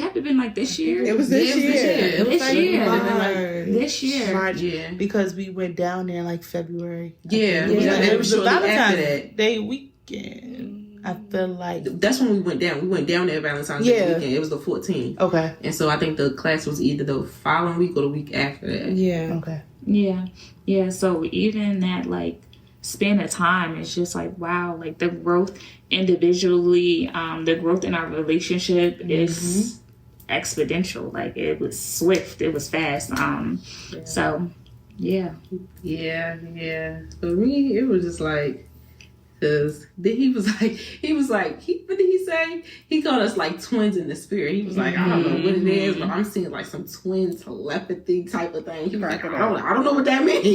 Speaker 4: had to have been like this year.
Speaker 3: It was this year.
Speaker 4: This year.
Speaker 1: March, because we went down there like February.
Speaker 6: It was
Speaker 1: Valentine's Day weekend. I feel like
Speaker 6: that's when we went down. We went down there Valentine's Day weekend. It was the 14th.
Speaker 1: Okay.
Speaker 6: And so I think the class was either the following week or the week after that.
Speaker 1: Yeah. Okay.
Speaker 4: Yeah. So even that, like, span of time, it's just like, wow, like, the growth individually, the growth in our relationship is exponential. Like, it was swift, it was fast. So yeah.
Speaker 6: For me, it was just like, because then he was like, what did he say? He called us like twins in the spirit. He was like, I don't know what it is, but I'm seeing like some twin telepathy type of thing. He was like, I don't know what that means.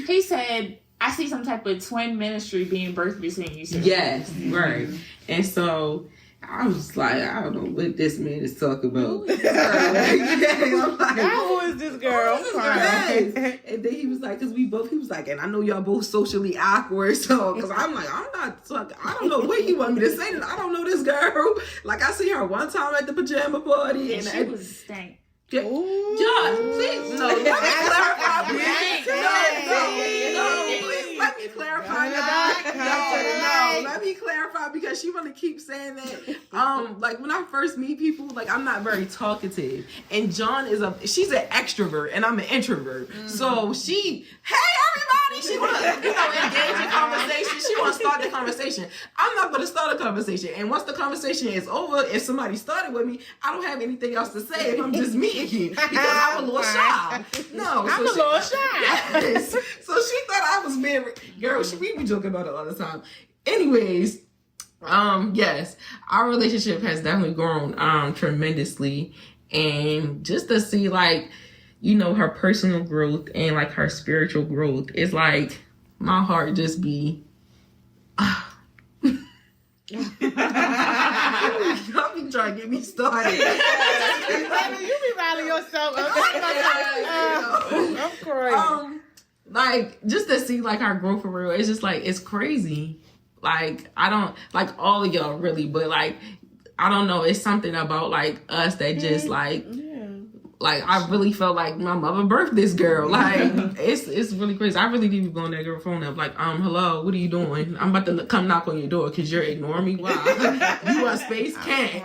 Speaker 4: He said, I see some type of twin ministry being birthed between you two.
Speaker 6: Yes, right. And so I was like, I don't know what this man is talking about. I'm like,
Speaker 1: who is this girl?
Speaker 6: And then he was like, he was like, and I know y'all both socially awkward, so, because I'm like, I'm not talking, I don't know what you want me to say, I don't know this girl. Like, I see her one time at the pajama party, and
Speaker 4: she was stank.
Speaker 6: John, please, no, let me clarify, please. No, please, let me clarify that. Let me clarify because she want to keep saying that. Like when I first meet people, like I'm not very talkative, and John she's an extrovert, and I'm an introvert. So hey everybody, she want to engage in conversation. She want to start the conversation. I'm not going to start a conversation, and once the conversation is over, if somebody started with me, I don't have anything else to say if I'm just meeting you because I'm a little shy. No,
Speaker 1: I'm a little shy.
Speaker 6: Yes. So she thought I was being girl. We be joking about it all the time. Anyways, yes, our relationship has definitely grown tremendously, and just to see like, you know, her personal growth and like her spiritual growth is like my heart just be. Y'all be trying to get me started.
Speaker 1: You be riling yourself up. I'm crying.
Speaker 6: Like just to see like our growth for real, it's just like it's crazy. Like I don't like all of y'all really, but like I don't know, it's something about like us that just like I really felt like my mother birthed this girl. Like it's really crazy. I really need to be blowing that girl phone up. Like hello, what are you doing? I'm about to come knock on your door because you're ignoring me. Wow, you want space? Can't.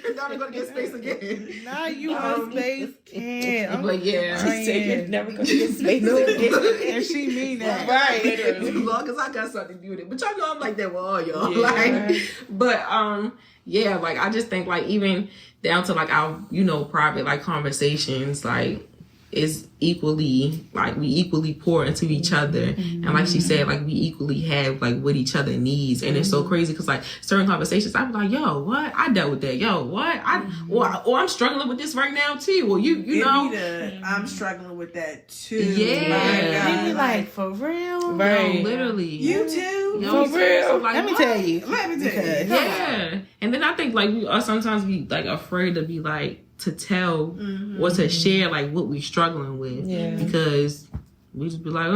Speaker 6: You're never gonna get space again.
Speaker 1: Now you want space? Can't.
Speaker 6: But yeah,
Speaker 5: she said you're never gonna get space again,
Speaker 1: and she mean that
Speaker 6: right. As long as I got something to do with it. But y'all know I'm like that with all y'all. Yeah. Like, but yeah, like I just think like even down to like our, you know, private like conversations, like is equally like we equally pour into each other, and like she said, like we equally have like what each other needs, and it's so crazy because like certain conversations I'm like, yo, what I dealt with that, yo, what or I'm struggling with this right now too, or you know
Speaker 3: I'm struggling with that too.
Speaker 6: Yeah,
Speaker 1: you be like for real,
Speaker 6: right? No, literally,
Speaker 3: you too,
Speaker 6: you know,
Speaker 3: for real.
Speaker 6: So, like,
Speaker 1: let me tell you,
Speaker 6: yeah. And then I think like we are sometimes be like afraid to be like to tell or to share like what we struggling with, because we just be like,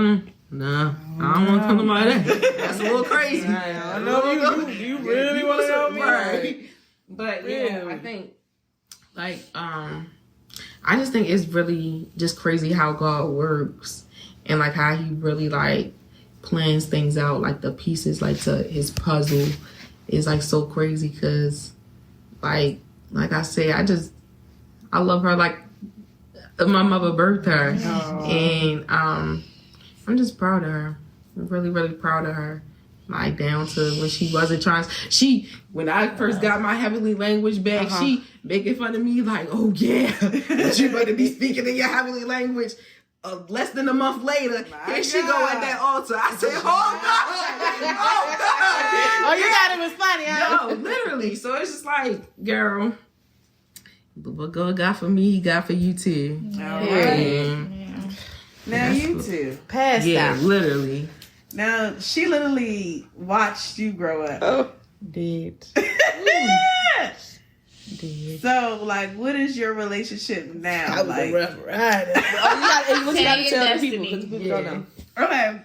Speaker 6: nah, I don't want to come to my that. That's a little crazy.
Speaker 1: I know you really want to know me,
Speaker 6: right? But yeah, I think like I just think it's really just crazy how God works and like how He really like plans things out, like the pieces like to His puzzle is like so crazy because like I said, I love her like my mother birthed her. And I'm just proud of her. I'm really, really proud of her. Like down to when she wasn't trying. When I first got my heavenly language back, she making fun of me like, oh yeah, but you better be speaking in your heavenly language. Less than a month later, here she go at that altar. I said, oh God.
Speaker 1: Oh, you thought it was funny, huh?
Speaker 6: No, literally. So it's just like, girl, what God got for me, He got for you too.
Speaker 3: All right. Now you two.
Speaker 1: Passed out.
Speaker 6: Literally.
Speaker 3: Now, she literally watched you grow up.
Speaker 1: Oh, did.
Speaker 3: So, like, what is your relationship now?
Speaker 1: I was
Speaker 3: like,
Speaker 1: a rough rider.
Speaker 5: You gotta tell the people because people don't know.
Speaker 3: Okay.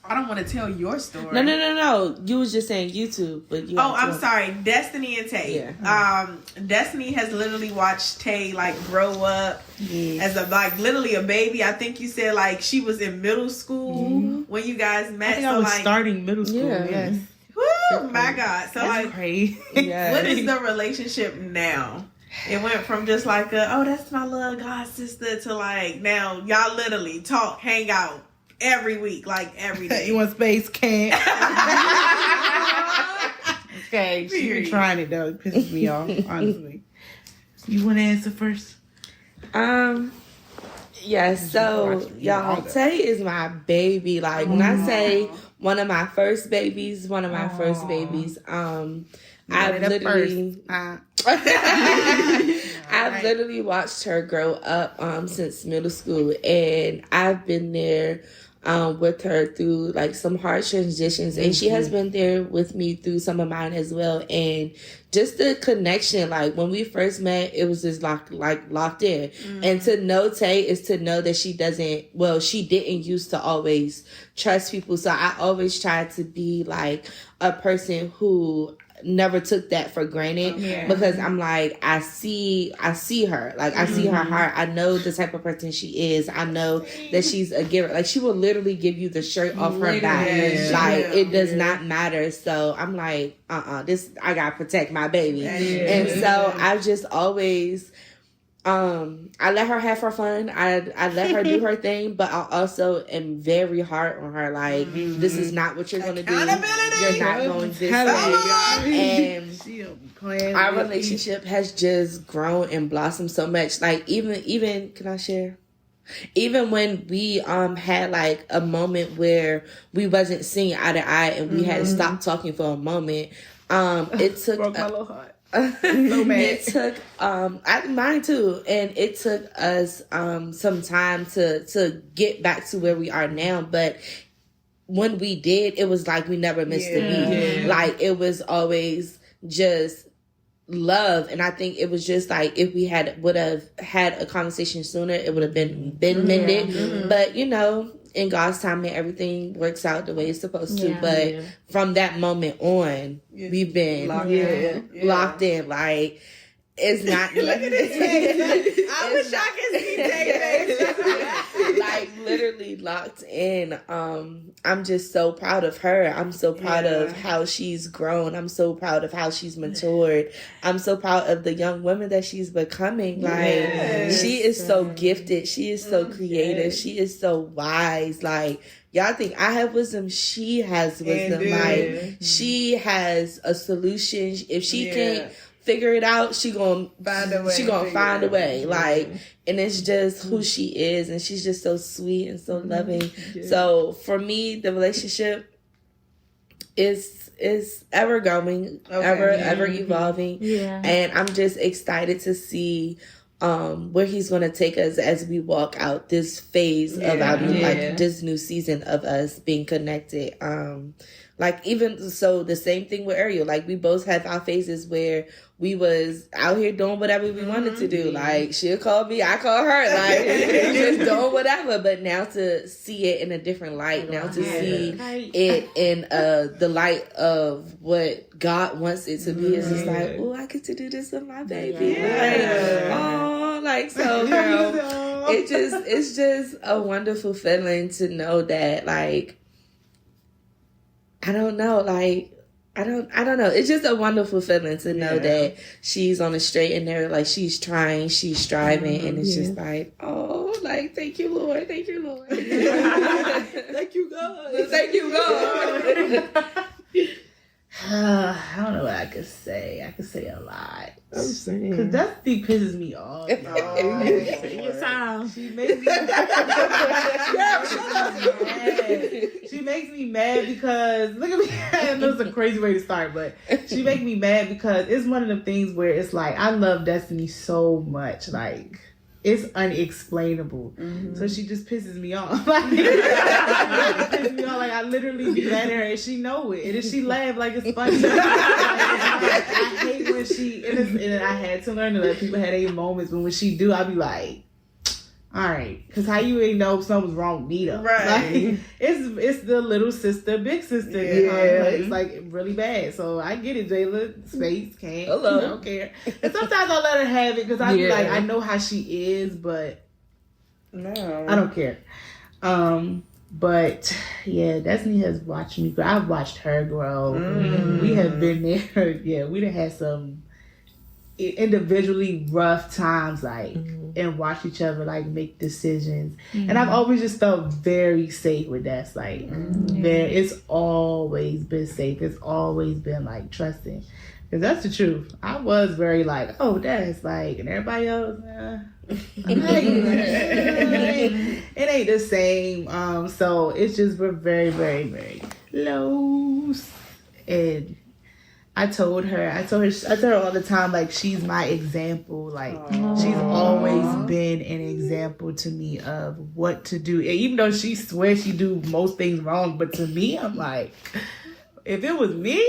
Speaker 3: I don't want to tell your story.
Speaker 5: No. You was just saying YouTube, but you.
Speaker 3: Oh, I'm sorry. Destiny and Tay.
Speaker 5: Yeah.
Speaker 3: Destiny has literally watched Tay like grow up as literally a baby. I think you said like she was in middle school when you guys met.
Speaker 1: I think I was starting middle school.
Speaker 5: Yeah.
Speaker 1: Yes.
Speaker 3: Woo, my God. So
Speaker 1: that's
Speaker 3: like,
Speaker 1: crazy.
Speaker 5: Yes.
Speaker 3: What is the relationship now? It went from just like that's my little god sister to like now y'all literally talk, hang out every week, like every day.
Speaker 1: You want space? Can't. Okay, she been trying it though. It pisses me off, honestly. You want to answer first?
Speaker 5: Yes. So y'all, Tay is my baby. Like when I say one of my first babies, I've literally, I've literally watched her grow up since middle school, and I've been there with her through like some hard transitions, and she has been there with me through some of mine as well. And just the connection, like when we first met, it was just locked in. And to know Tay is to know that she didn't used to always trust people. So I always tried to be like a person who never took that for granted because I'm like, I see her. Like, I see her heart. I know the type of person she is. I know that she's a giver. Like, she will literally give you the shirt off her back. Like, it does not matter. So I'm like, this, I gotta protect my baby. And so I've just always, I let her have her fun. I let her do her thing, but I also am very hard on her. Like, this is not what you're going to do. You're not going this way. And our relationship has just grown and blossomed so much. Like, even can I share? Even when we had like a moment where we wasn't seeing eye to eye and we had to stop talking for a moment, it took
Speaker 1: broke my little heart.
Speaker 5: It took mine too, and it took us some time to get back to where we are now. But when we did, it was like we never missed a beat. Like, it was always just love. And I think it was just like, if we would have had a conversation sooner, it would have been mended. But you know, in God's time, everything works out the way it's supposed to. But from that moment on, we've been locked in. Like, it's not. Look at his face. I wish I could see David. Like, literally locked in. I'm just so proud of her. I'm so proud of how she's grown. I'm so proud of how she's matured. I'm so proud of the young woman that she's becoming. Like, she is so gifted. She is so creative. She is so wise. Like, y'all think I have wisdom, she has wisdom. Like, she has a solution. If she can't figure it out, she gonna find a way. She gonna find a way. Like, and it's just who she is, and she's just so sweet and so loving. So for me, the relationship is ever going, ever evolving. And I'm just excited to see where he's gonna take us as we walk out this phase of our like this new season of us being connected. Like, even so, the same thing with Ariel. Like, we both have our phases where we was out here doing whatever we wanted to do. Like, she'll call me, I call her. Like, just doing whatever. But now to see it in a different light, now to see it in the light of what God wants it to be, it's just like, oh, I get to do this with my baby. Like, oh, like, so, girl, it's just a wonderful feeling to know that, like, I don't know. Like, I don't know. It's just a wonderful feeling to know that she's on the straight and narrow. Like, she's trying, she's striving, and it's just like, oh, like, thank you, Lord. Thank you, Lord. Thank you, God. Thank you, God.
Speaker 1: I don't know what I could say. I could say a lot.
Speaker 6: I'm saying.
Speaker 1: Because Dusty pisses me off. She makes me She makes me mad because, look at me. I know it's a crazy way to start, but she makes me mad because it's one of the things where it's like, I love Destiny so much. Like, it's unexplainable. So she just pisses me off. Like, pisses me off. Like, I literally be mad at her and she know it. And if she laugh, like, it's funny. I hate when she, and I had to learn to let people have their moments, but when she do, I be like, all right, because how you ain't know if something's wrong with me though? Right. Like, it's the little sister, big sister. It's like really bad. So I get it, Jaila. Space, can't. Hello. I don't care. And sometimes I let her have it because I be like, I know how she is, but no, I don't care. But yeah, Destiny has watched me grow. I've watched her grow. We have been there. Yeah, we done had some individually rough times, like, and watch each other like make decisions. And I've always just felt very safe with that. Like, it's always been safe. It's always been like trusting, because that's the truth. I was very like, oh, that's like, and everybody else, it ain't the same. So it's just, we're very, very, very close. And I told her all the time, like, she's my example. Like, she's always been an example to me of what to do. Even though she swears she do most things wrong, but to me, I'm like, if it was me,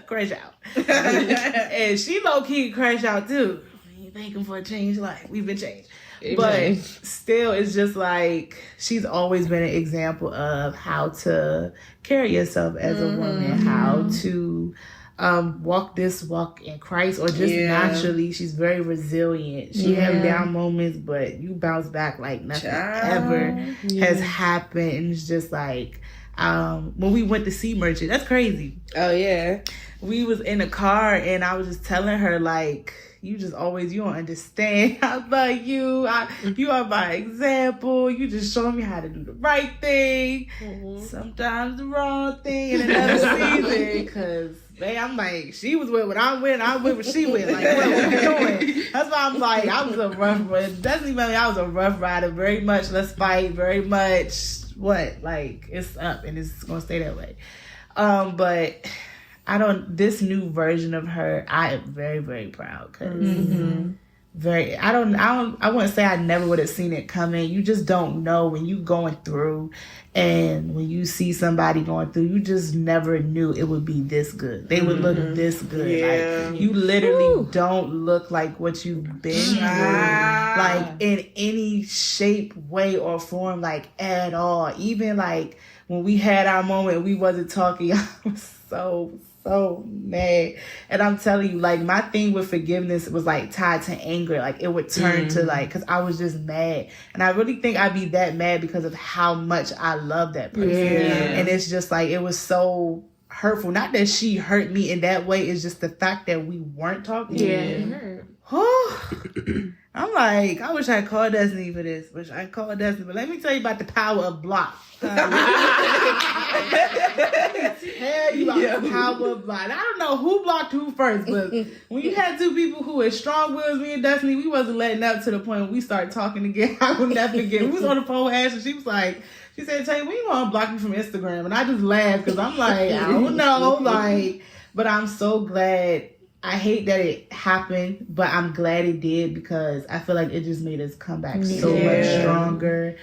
Speaker 1: crash out. And she low-key crash out too. We ain't thanking for a change. Like, we've been changed. But still, it's just like, she's always been an example of how to carry yourself as a woman, how to walk this walk in Christ, or just naturally, she's very resilient. She have down moments, but you bounce back like nothing ever has happened. And it's just like, when we went to Sea Merchant, that's crazy.
Speaker 5: Oh yeah.
Speaker 1: We was in a car and I was just telling her, like, you don't understand. I love you. You are my example. You just showing me how to do the right thing. Sometimes the wrong thing in another season. Cause I'm like, she was with what I'm with, and I'm with what she with. Like, what we doing? That's why I'm like, I was a rough rider. Doesn't mean I was a rough rider. Very much, let's fight. Very much, like, it's up and it's gonna stay that way. But this new version of her, I am very, very proud. Cause I wouldn't say I never would have seen it coming. You just don't know when you going through, and when you see somebody going through, you just never knew it would be this good. They would look this good. Yeah. Like, you literally don't look like what you've been through, like in any shape, way, or form, like at all. Even like when we had our moment, we wasn't talking. I was so mad. And I'm telling you, like, my thing with forgiveness was like tied to anger. Like, it would turn to like, because I was just mad. And I really think I'd be that mad because of how much I love that person. And it's just like, it was so hurtful. Not that she hurt me in that way, it's just the fact that we weren't talking. I'm like, I wish I called Destiny for this. But let me tell you about the power of block. Tell you about the power of block. I don't know who blocked who first, but when you had two people who were strong wills, me and Destiny, we wasn't letting up to the point when we started talking again. I will never forget. We was on the phone with Ash, and she said, Tay, when you gonna unblock me from Instagram? And I just laughed because I'm like, I don't know, like, but I'm so glad. I hate that it happened, but I'm glad it did because I feel like it just made us come back so much stronger.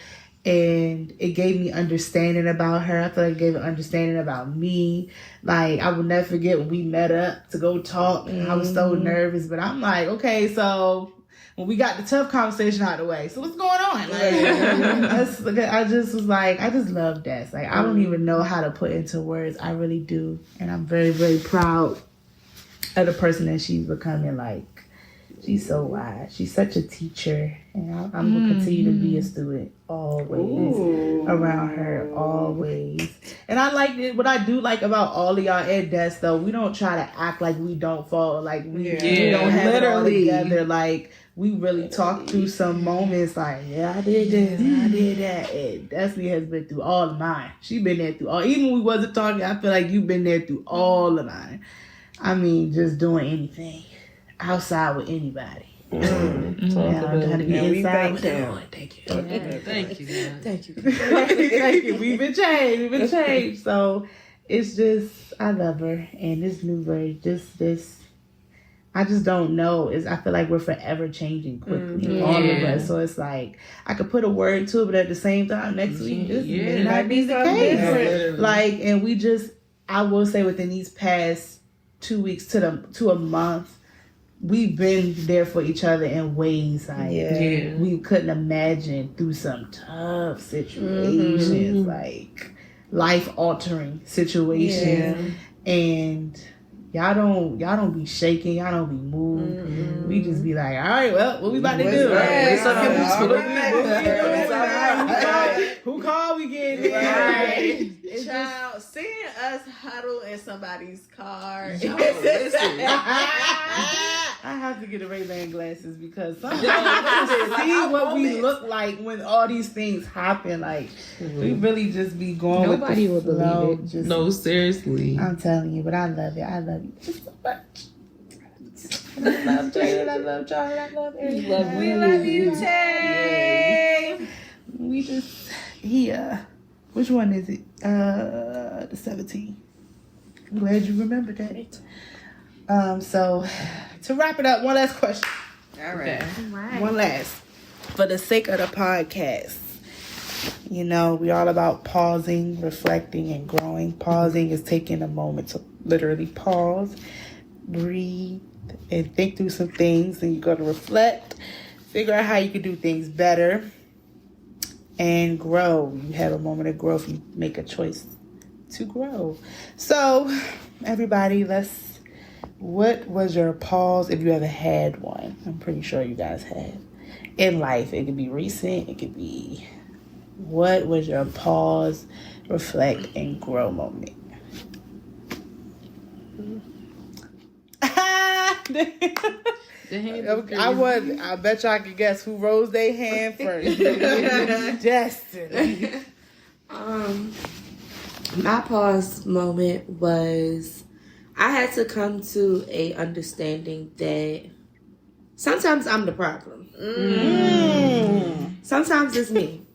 Speaker 1: And it gave me understanding about her. I feel like it gave an understanding about me. Like, I will never forget when we met up to go talk. I was so nervous, but I'm like, okay, so when we got the tough conversation out of the way, so what's going on? Like, I just was like, I just love Des. Like, I don't even know how to put into words. I really do. And I'm very, very proud of the person that she's becoming. Like, she's so wise. She's such a teacher, and I'm gonna continue to be a student always around her, always. And I like it. What I do like about all of y'all at Des, though, we don't try to act like we don't fall, like we don't have it all together. Like, we really talk through some moments. Like, yeah, I did this, I did that. And Destiny has been through all of mine. She been there through all. Even when we wasn't talking, I feel like you've been there through all of mine. I mean, just doing anything outside with anybody. I'm trying to be inside with the Lord. Thank you.
Speaker 6: Thank you.
Speaker 1: Thank you. We've been changed. So it's just, I love her. And this new version, I just don't know. I feel like we're forever changing quickly, all of us. So it's like, I could put a word to it, but at the same time, next week, this may not be the case. Like, and we just, I will say within these past 2 weeks to a month, we've been there for each other in ways like we couldn't imagine, through some tough situations, like life-altering situations. And y'all don't be shaking, y'all don't be moved. We just be like, all right, well, what we about to do? Who called we getting? Right.
Speaker 7: Child, seeing us huddle in somebody's car.
Speaker 1: I have to get the Ray-Ban glasses because sometimes I see what we look like when all these things happen. Like, we really just be going
Speaker 2: Nobody
Speaker 1: with the
Speaker 2: will
Speaker 1: flow.
Speaker 2: believe it. No, seriously.
Speaker 1: I'm telling you, but I love it. I love you just so much. I love Jaila. I love Johnai. I love Ariel.
Speaker 7: We love you, Tay.
Speaker 1: We just which one is it? The 17th. I'm glad you remembered that. So to wrap it up, one last question.
Speaker 7: All right.
Speaker 1: One last. For the sake of the podcast, you know, we all about pausing, reflecting, and growing. Pausing is taking a moment to literally pause, breathe, and think through some things. And you go to reflect, figure out how you can do things better, and grow. You have a moment of growth. You make a choice to grow. So, everybody, let's what was your pause, if you ever had one? I'm pretty sure you guys had. In life, it could be recent, it could be... What was your pause, reflect, and grow moment? I bet y'all could guess who rose their hand first. Justin.
Speaker 5: My pause moment was I had to come to a understanding that sometimes I'm the problem. Sometimes it's me.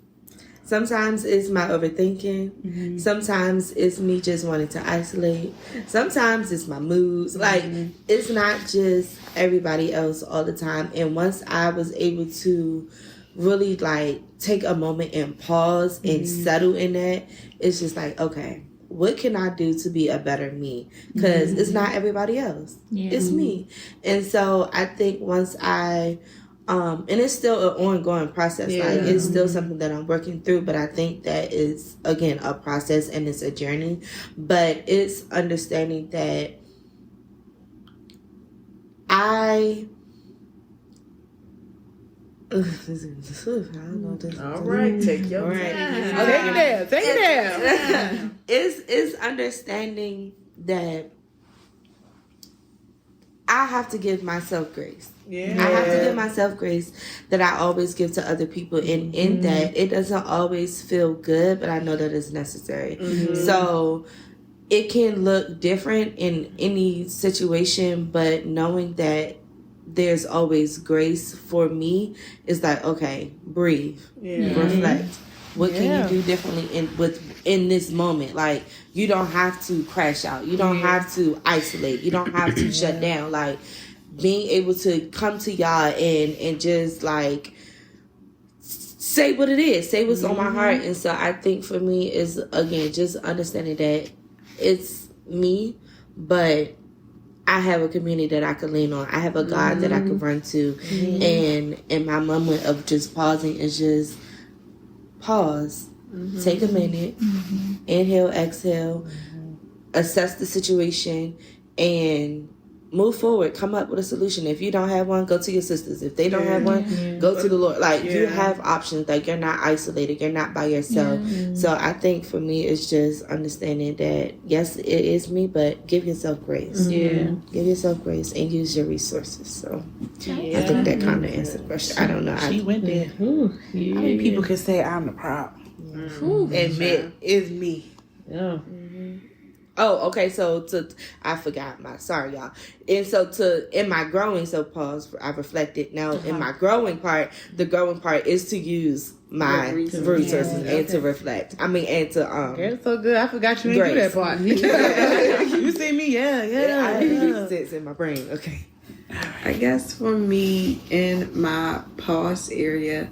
Speaker 5: Sometimes it's my overthinking. Mm-hmm. Sometimes it's me just wanting to isolate. Sometimes it's my moods. Like, it's not just everybody else all the time. And once I was able to really, like, take a moment and pause and settle in that, it's just like, okay, what can I do to be a better me? Because it's not everybody else. Yeah. It's me. And so I think once I... and it's still an ongoing process. Yeah. Like, it's still something that I'm working through, but I think that is, again, a process and it's a journey. But it's understanding that I don't know this.
Speaker 7: All right, take your time.
Speaker 1: Take it down.
Speaker 5: It's understanding that I have to give myself grace. Yeah. I have to give myself grace that I always give to other people. And in that, it doesn't always feel good, but I know that it's necessary. So it can look different in any situation, but knowing that there's always grace for me is like, okay, breathe, reflect. What can you do differently in this moment? Like, you don't have to crash out. You don't have to isolate. You don't have to shut down. Like, being able to come to y'all and just, like, say what it is. Say what's on my heart. And so I think for me is, again, just understanding that it's me, but I have a community that I could lean on. I have a God that I could run to. And my moment of just pausing is just pause. Take a minute. Inhale, exhale. Assess the situation and move forward. Come up with a solution. If you don't have one, go to your sisters. If they don't have one, go to the Lord. Like, you have options. Like, you're not isolated. You're not by yourself. So I think for me, it's just understanding that, yes, it is me, but give yourself grace. Give yourself grace and use your resources. So I think that kind of answered the question. I don't know.
Speaker 1: She went there. How many people can say I'm the problem? Admit it's me.
Speaker 6: Yeah.
Speaker 5: Oh, okay. So I forgot sorry, y'all. And so in my growing, so pause. I reflected. Now in my growing part, the growing part is to use my resources and to reflect. I mean, and to
Speaker 1: That's so good. I forgot you didn't do that part. You see me?
Speaker 5: It sits in my brain. Okay.
Speaker 3: I guess for me in my pause era,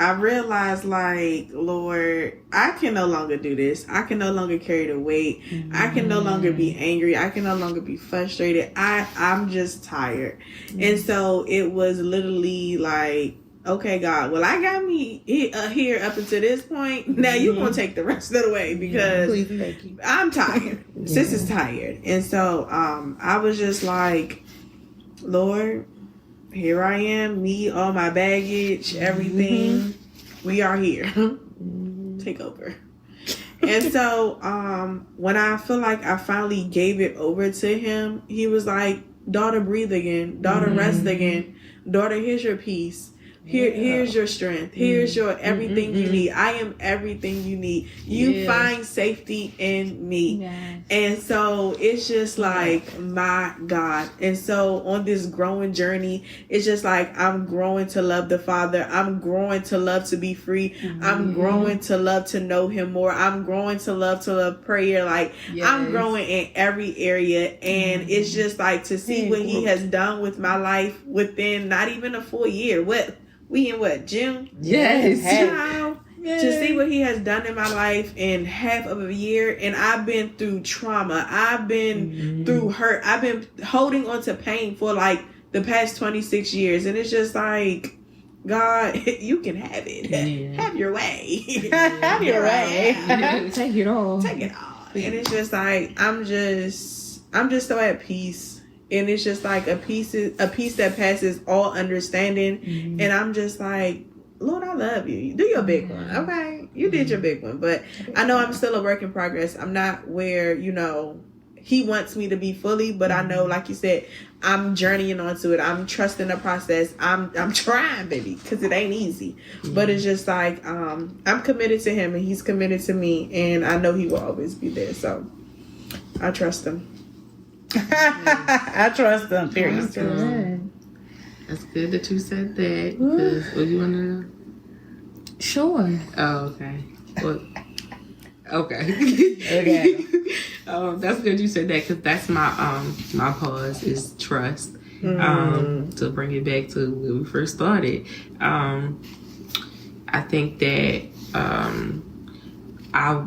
Speaker 3: I realized, like, Lord, I can no longer do this. I can no longer carry the weight. I can no longer be angry. I can no longer be frustrated. I'm just tired. And so it was literally like, okay, God, well, I got me here up until this point. Now you're going to take the rest of the way because I'm tired. Sis is tired. And so I was just like, Lord, here I am, me, all my baggage, everything. We are here. Take over. And so when I feel like I finally gave it over to him, he was like, daughter, breathe again. Daughter, rest again. Daughter, here's your peace. Here's your strength. Here's your everything you need. I am everything you need. You find safety in me. Yes. And so it's just like, my God. And so on this growing journey, it's just like, I'm growing to love the Father. I'm growing to love to be free. I'm growing to love to know him more. I'm growing to love prayer. Like, I'm growing in every area. And it's just like, to see what he has done with my life within not even a full year. We in June?
Speaker 6: Yes.
Speaker 3: To see what he has done in my life in half of a year. And I've been through trauma. I've been through hurt. I've been holding on to pain for like the past 26 years. And it's just like, God, you can have it. Have your way. Have your way.
Speaker 4: Take it all.
Speaker 3: Take it all. And it's just like, I'm just just so at peace. And it's just like a peace that passes all understanding. Mm-hmm. And I'm just like, Lord, I love you. Do your big one. Okay. You did your big one. But I know I'm still a work in progress. I'm not where, he wants me to be fully, but I know, like you said, I'm journeying onto it. I'm trusting the process. I'm trying, baby, because it ain't easy. Mm-hmm. But it's just like, I'm committed to him and he's committed to me. And I know he will always be there. So I trust him.
Speaker 1: I trust them. Period.
Speaker 6: That's good that you said that. Because what you want to know?
Speaker 4: Sure.
Speaker 6: Oh, okay. Well, okay. That's good you said that, because that's my pause is trust. To bring it back to when we first started, I think that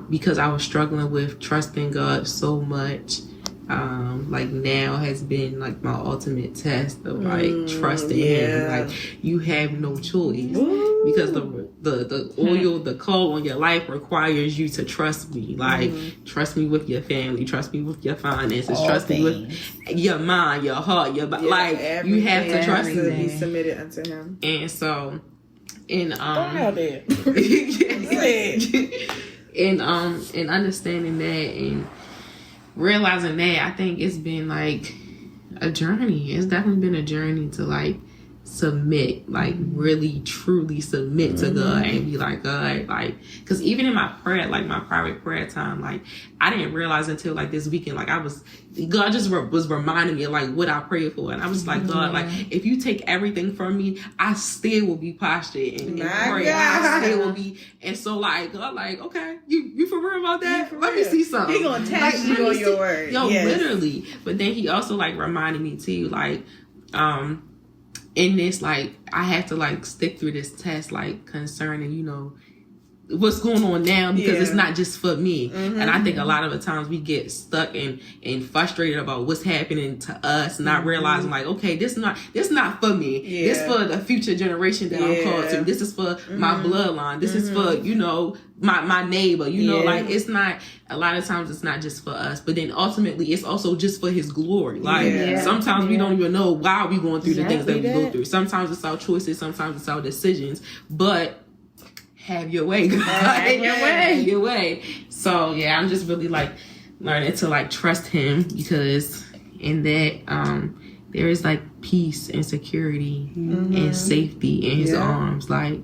Speaker 6: because I was struggling with trusting God so much. Like now has been like my ultimate test of like trusting him. Like you have no choice because the oil, the call on your life requires you to trust me. Like trust me with your family, trust me with your finances, trust me with your mind, your heart, your body. Like you have to trust me.
Speaker 3: Be submitted unto him.
Speaker 6: And so, in understanding that and realizing that, I think it's been like a journey. It's definitely been a journey to like submit, like really truly submit to God and be like, God, like, because even in my prayer, like my private prayer time, like I didn't realize until like this weekend, like God just was reminding me of like what I prayed for, and I was like, God, like if you take everything from me, I still will be postured and pray. I still will be, and so like God, like okay, you for real about that? Let me see something.
Speaker 3: He gonna test you on your word,
Speaker 6: literally. But then he also like reminded me too, like in this, like I have to like stick through this test, like concerning what's going on now, because it's not just for me. And I think a lot of the times we get stuck and frustrated about what's happening to us, not realizing like, okay, this not for me. This for the future generation that I'm called to. This is for my bloodline. This is for my neighbor. Like it's not. A lot of times it's not just for us, but then ultimately it's also just for his glory. Like sometimes we don't even know why we're going through the things that we go through. Sometimes it's our choices. Sometimes it's our decisions. But have your way, God. Have your way. So yeah, I'm just really like learning to like trust him, because in that there is like peace and security and safety in his arms. Like,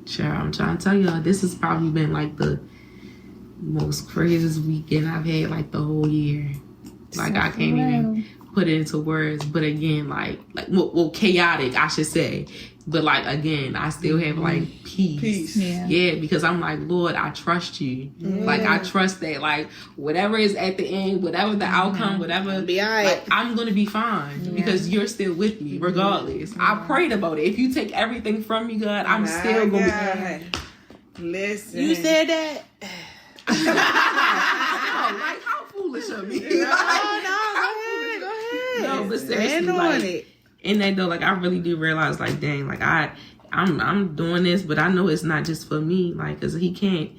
Speaker 6: child, I'm trying to tell y'all, this has probably been like the most craziest weekend I've had like the whole year. Like I can't even put it into words. But again, like chaotic, I should say. But like again, I still have like peace. Yeah, because I'm like, Lord, I trust you. Like I trust that like whatever is at the end, whatever the outcome, whatever, like, I'm gonna be fine because you're still with me regardless. I prayed about it. If you take everything from me, God, I'm still gonna be.
Speaker 3: Listen,
Speaker 1: you said that.
Speaker 6: Like how foolish of me.
Speaker 1: Go ahead.
Speaker 6: No, but seriously, like, in that though, like I really do realize, like, dang, like I'm doing this, but I know it's not just for me, like, cause he can't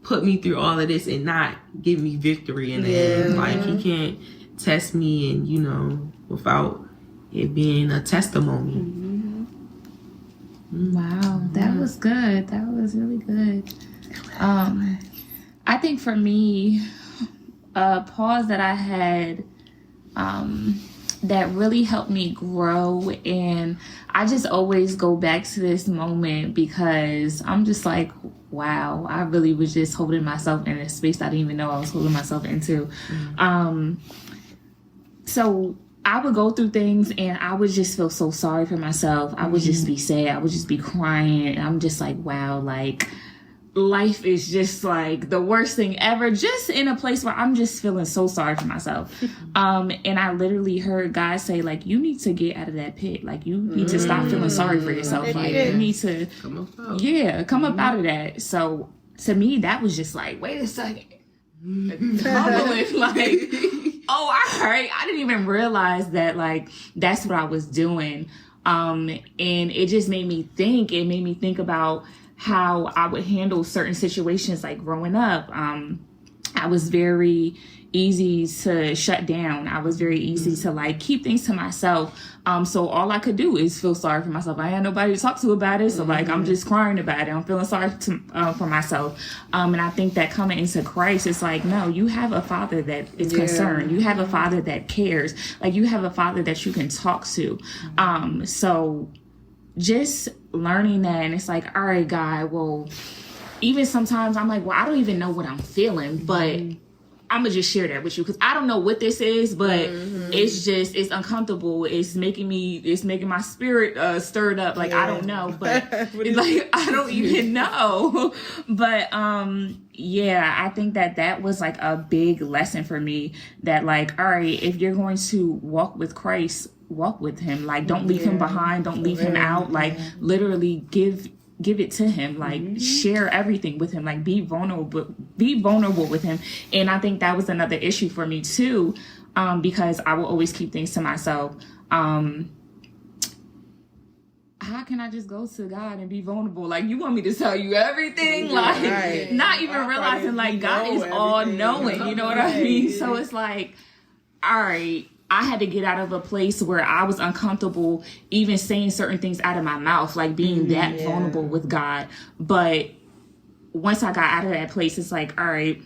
Speaker 6: put me through all of this and not give me victory in the end. Like he can't test me and without it being a testimony.
Speaker 4: Wow, that was good. That was really good. I think for me, a pause that I had that really helped me grow, and I just always go back to this moment because I'm just like, wow, I really was just holding myself in a space I didn't even know I was holding myself into. So I would go through things and I would just feel so sorry for myself. I would just be sad. I would just be crying. And I'm just like, wow, like life is just like the worst thing ever, just in a place where I'm just feeling so sorry for myself. And I literally heard God say, like, you need to get out of that pit. Like, you need to stop feeling sorry for yourself. Like, you need to come up out of that. So to me, that was just like, wait a second. Like, oh, I didn't even realize that, like, that's what I was doing. And it just made me think. It made me think about how I would handle certain situations, like growing up. I was very easy to shut down. I was very easy to like keep things to myself. So all I could do is feel sorry for myself. I had nobody to talk to about it. So like, I'm just crying about it. I'm feeling sorry for myself. And I think that coming into Christ, it's like, no, you have a father that is concerned. You have a father that cares. Like you have a father that you can talk to. So just learning that, and it's like, all right, God, well, even sometimes I'm like, well, I don't even know what I'm feeling, but I'm gonna just share that with you because I don't know what this is, but it's uncomfortable. It's making my spirit stirred up. Like I don't know, but it's like I don't even know. But I think that was like a big lesson for me. That like, all right, if you're going to walk with Christ, walk with Him. Like don't leave Him behind. Don't leave Him out. Like literally give it to Him, like share everything with Him, like be vulnerable with Him. And I think that was another issue for me too, because I will always keep things to myself. How can I just go to God and be vulnerable? Like you want me to tell you everything, like not even realizing like God is all knowing, you know what I mean? So it's like, all right, I had to get out of a place where I was uncomfortable even saying certain things out of my mouth, like being that vulnerable with God. But once I got out of that place, it's like, all right,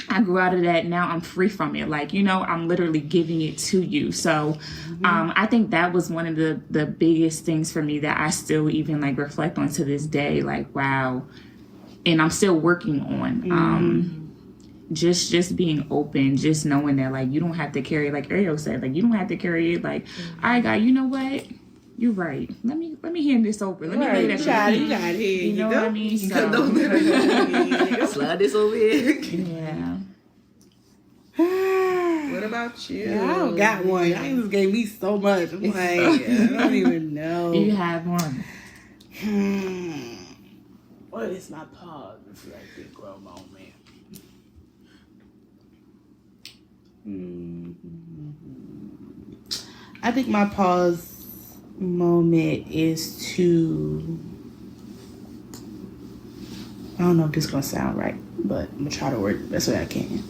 Speaker 4: I grew out of that. Now I'm free from it. Like, I'm literally giving it to you. So I think that was one of the biggest things for me that I still even like reflect on to this day. Like, wow. And I'm still working on. Just being open, just knowing that like you don't have to carry, like Ariel said, like you don't have to carry it. Like, all right, God, you know what? You're right. Let me hand this over. Let me lay that shit.
Speaker 3: You got it.
Speaker 4: You know what I mean? So,
Speaker 6: slide this over here.
Speaker 4: Yeah.
Speaker 3: What about you?
Speaker 1: Yeah, I don't got one. I just gave me so much. I'm like, I don't even know.
Speaker 4: You have one.
Speaker 1: What is my pause? It's like big grown moment. I think my pause moment is to, I don't know if this is gonna sound right, but I'm gonna try to work the best way I can.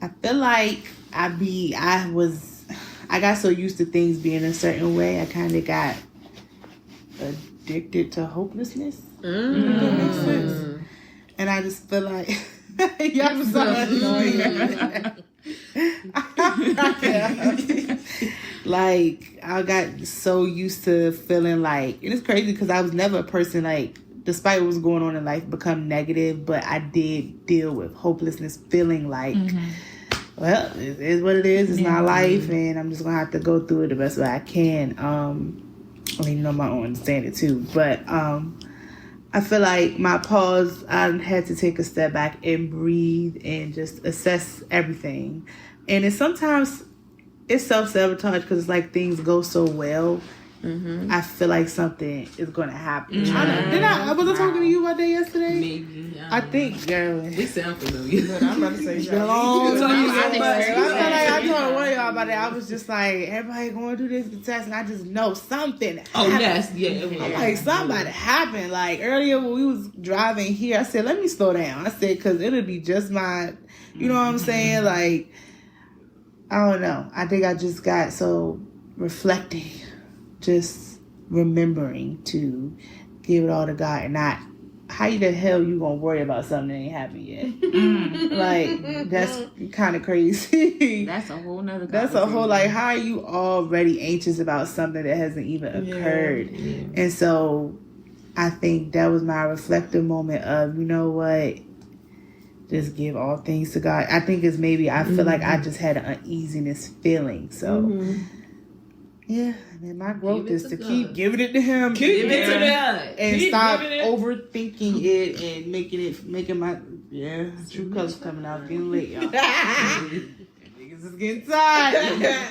Speaker 1: I feel like I got so used to things being a certain way, I kind of got addicted to hopelessness. If that makes sense. And I just feel like y'all so annoying. Like I got so used to feeling like, and it's crazy because I was never a person like, despite what was going on in life, become negative, but I did deal with hopelessness, feeling like, well, it is what it is. It's my life, and I'm just gonna have to go through it the best way I can. I mean, my own understanding too, but I feel like my pause, I had to take a step back and breathe and just assess everything. And sometimes it's self-sabotage because it's like things go so well. I feel like something is going to happen. Was I talking to you about that yesterday?
Speaker 6: Maybe.
Speaker 1: I think, girl.
Speaker 6: We sound familiar.
Speaker 3: I'm about to say,
Speaker 1: I told one of y'all about that. I was just like, everybody going to do this test, and I just know something happened.
Speaker 6: Oh, yes. Yeah.
Speaker 1: I'm like, somebody happened. Like, earlier when we was driving here, I said, let me slow down. I said, because it'll be just my, you know what I'm saying? Like, I don't know. I think I just got so reflecting, just remembering to give it all to God and not, how the hell you gonna worry about something that ain't happened yet? Like, that's kind of crazy.
Speaker 4: That's a whole nother.
Speaker 1: That's a whole, like, how are you already anxious about something that hasn't even occurred? And so I think that was my reflective moment of, you know what? Just give all things to God. I think it's maybe, I feel like I just had an uneasiness feeling. So, yeah. And my growth is to keep giving it to Him.
Speaker 6: Give it to God.
Speaker 1: And stop overthinking it and making my, true colors coming out. Getting late, y'all. Niggas is getting tired.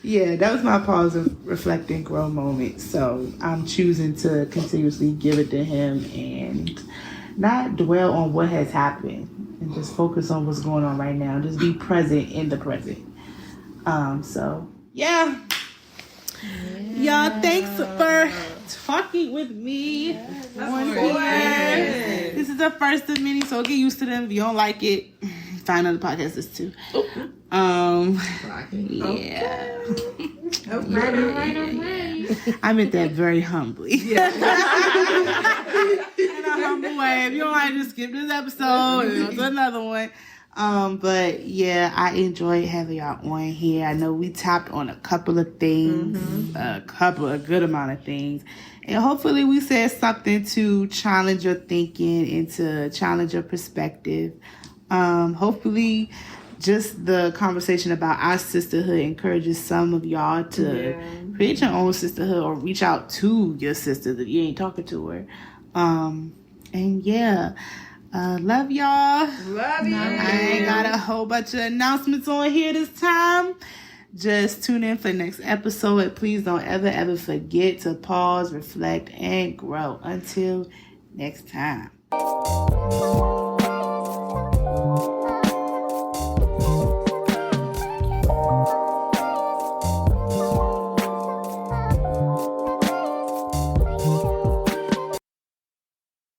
Speaker 1: Yeah, that was my pause of reflect and grow moment. So I'm choosing to continuously give it to Him and not dwell on what has happened and just focus on what's going on right now. Just be present in the present. So yeah. Y'all, thanks for talking with me on here. This is the first of many, so get used to them. If you don't like it, find other podcasts too. Yeah. Okay. I meant that very humbly. Yeah. In a humble way. If you don't like, just skip this episode and go to another one. But yeah, I enjoyed having y'all on here. I know we tapped on a couple of things, a good amount of things. And hopefully we said something to challenge your thinking and to challenge your perspective. Hopefully just the conversation about our sisterhood encourages some of y'all to create your own sisterhood or reach out to your sister if you ain't talking to her. And yeah, love y'all.
Speaker 3: Love you.
Speaker 1: I ain't got a whole bunch of announcements on here this time. Just tune in for the next episode. Please don't ever forget to pause, reflect, and grow. Until next time.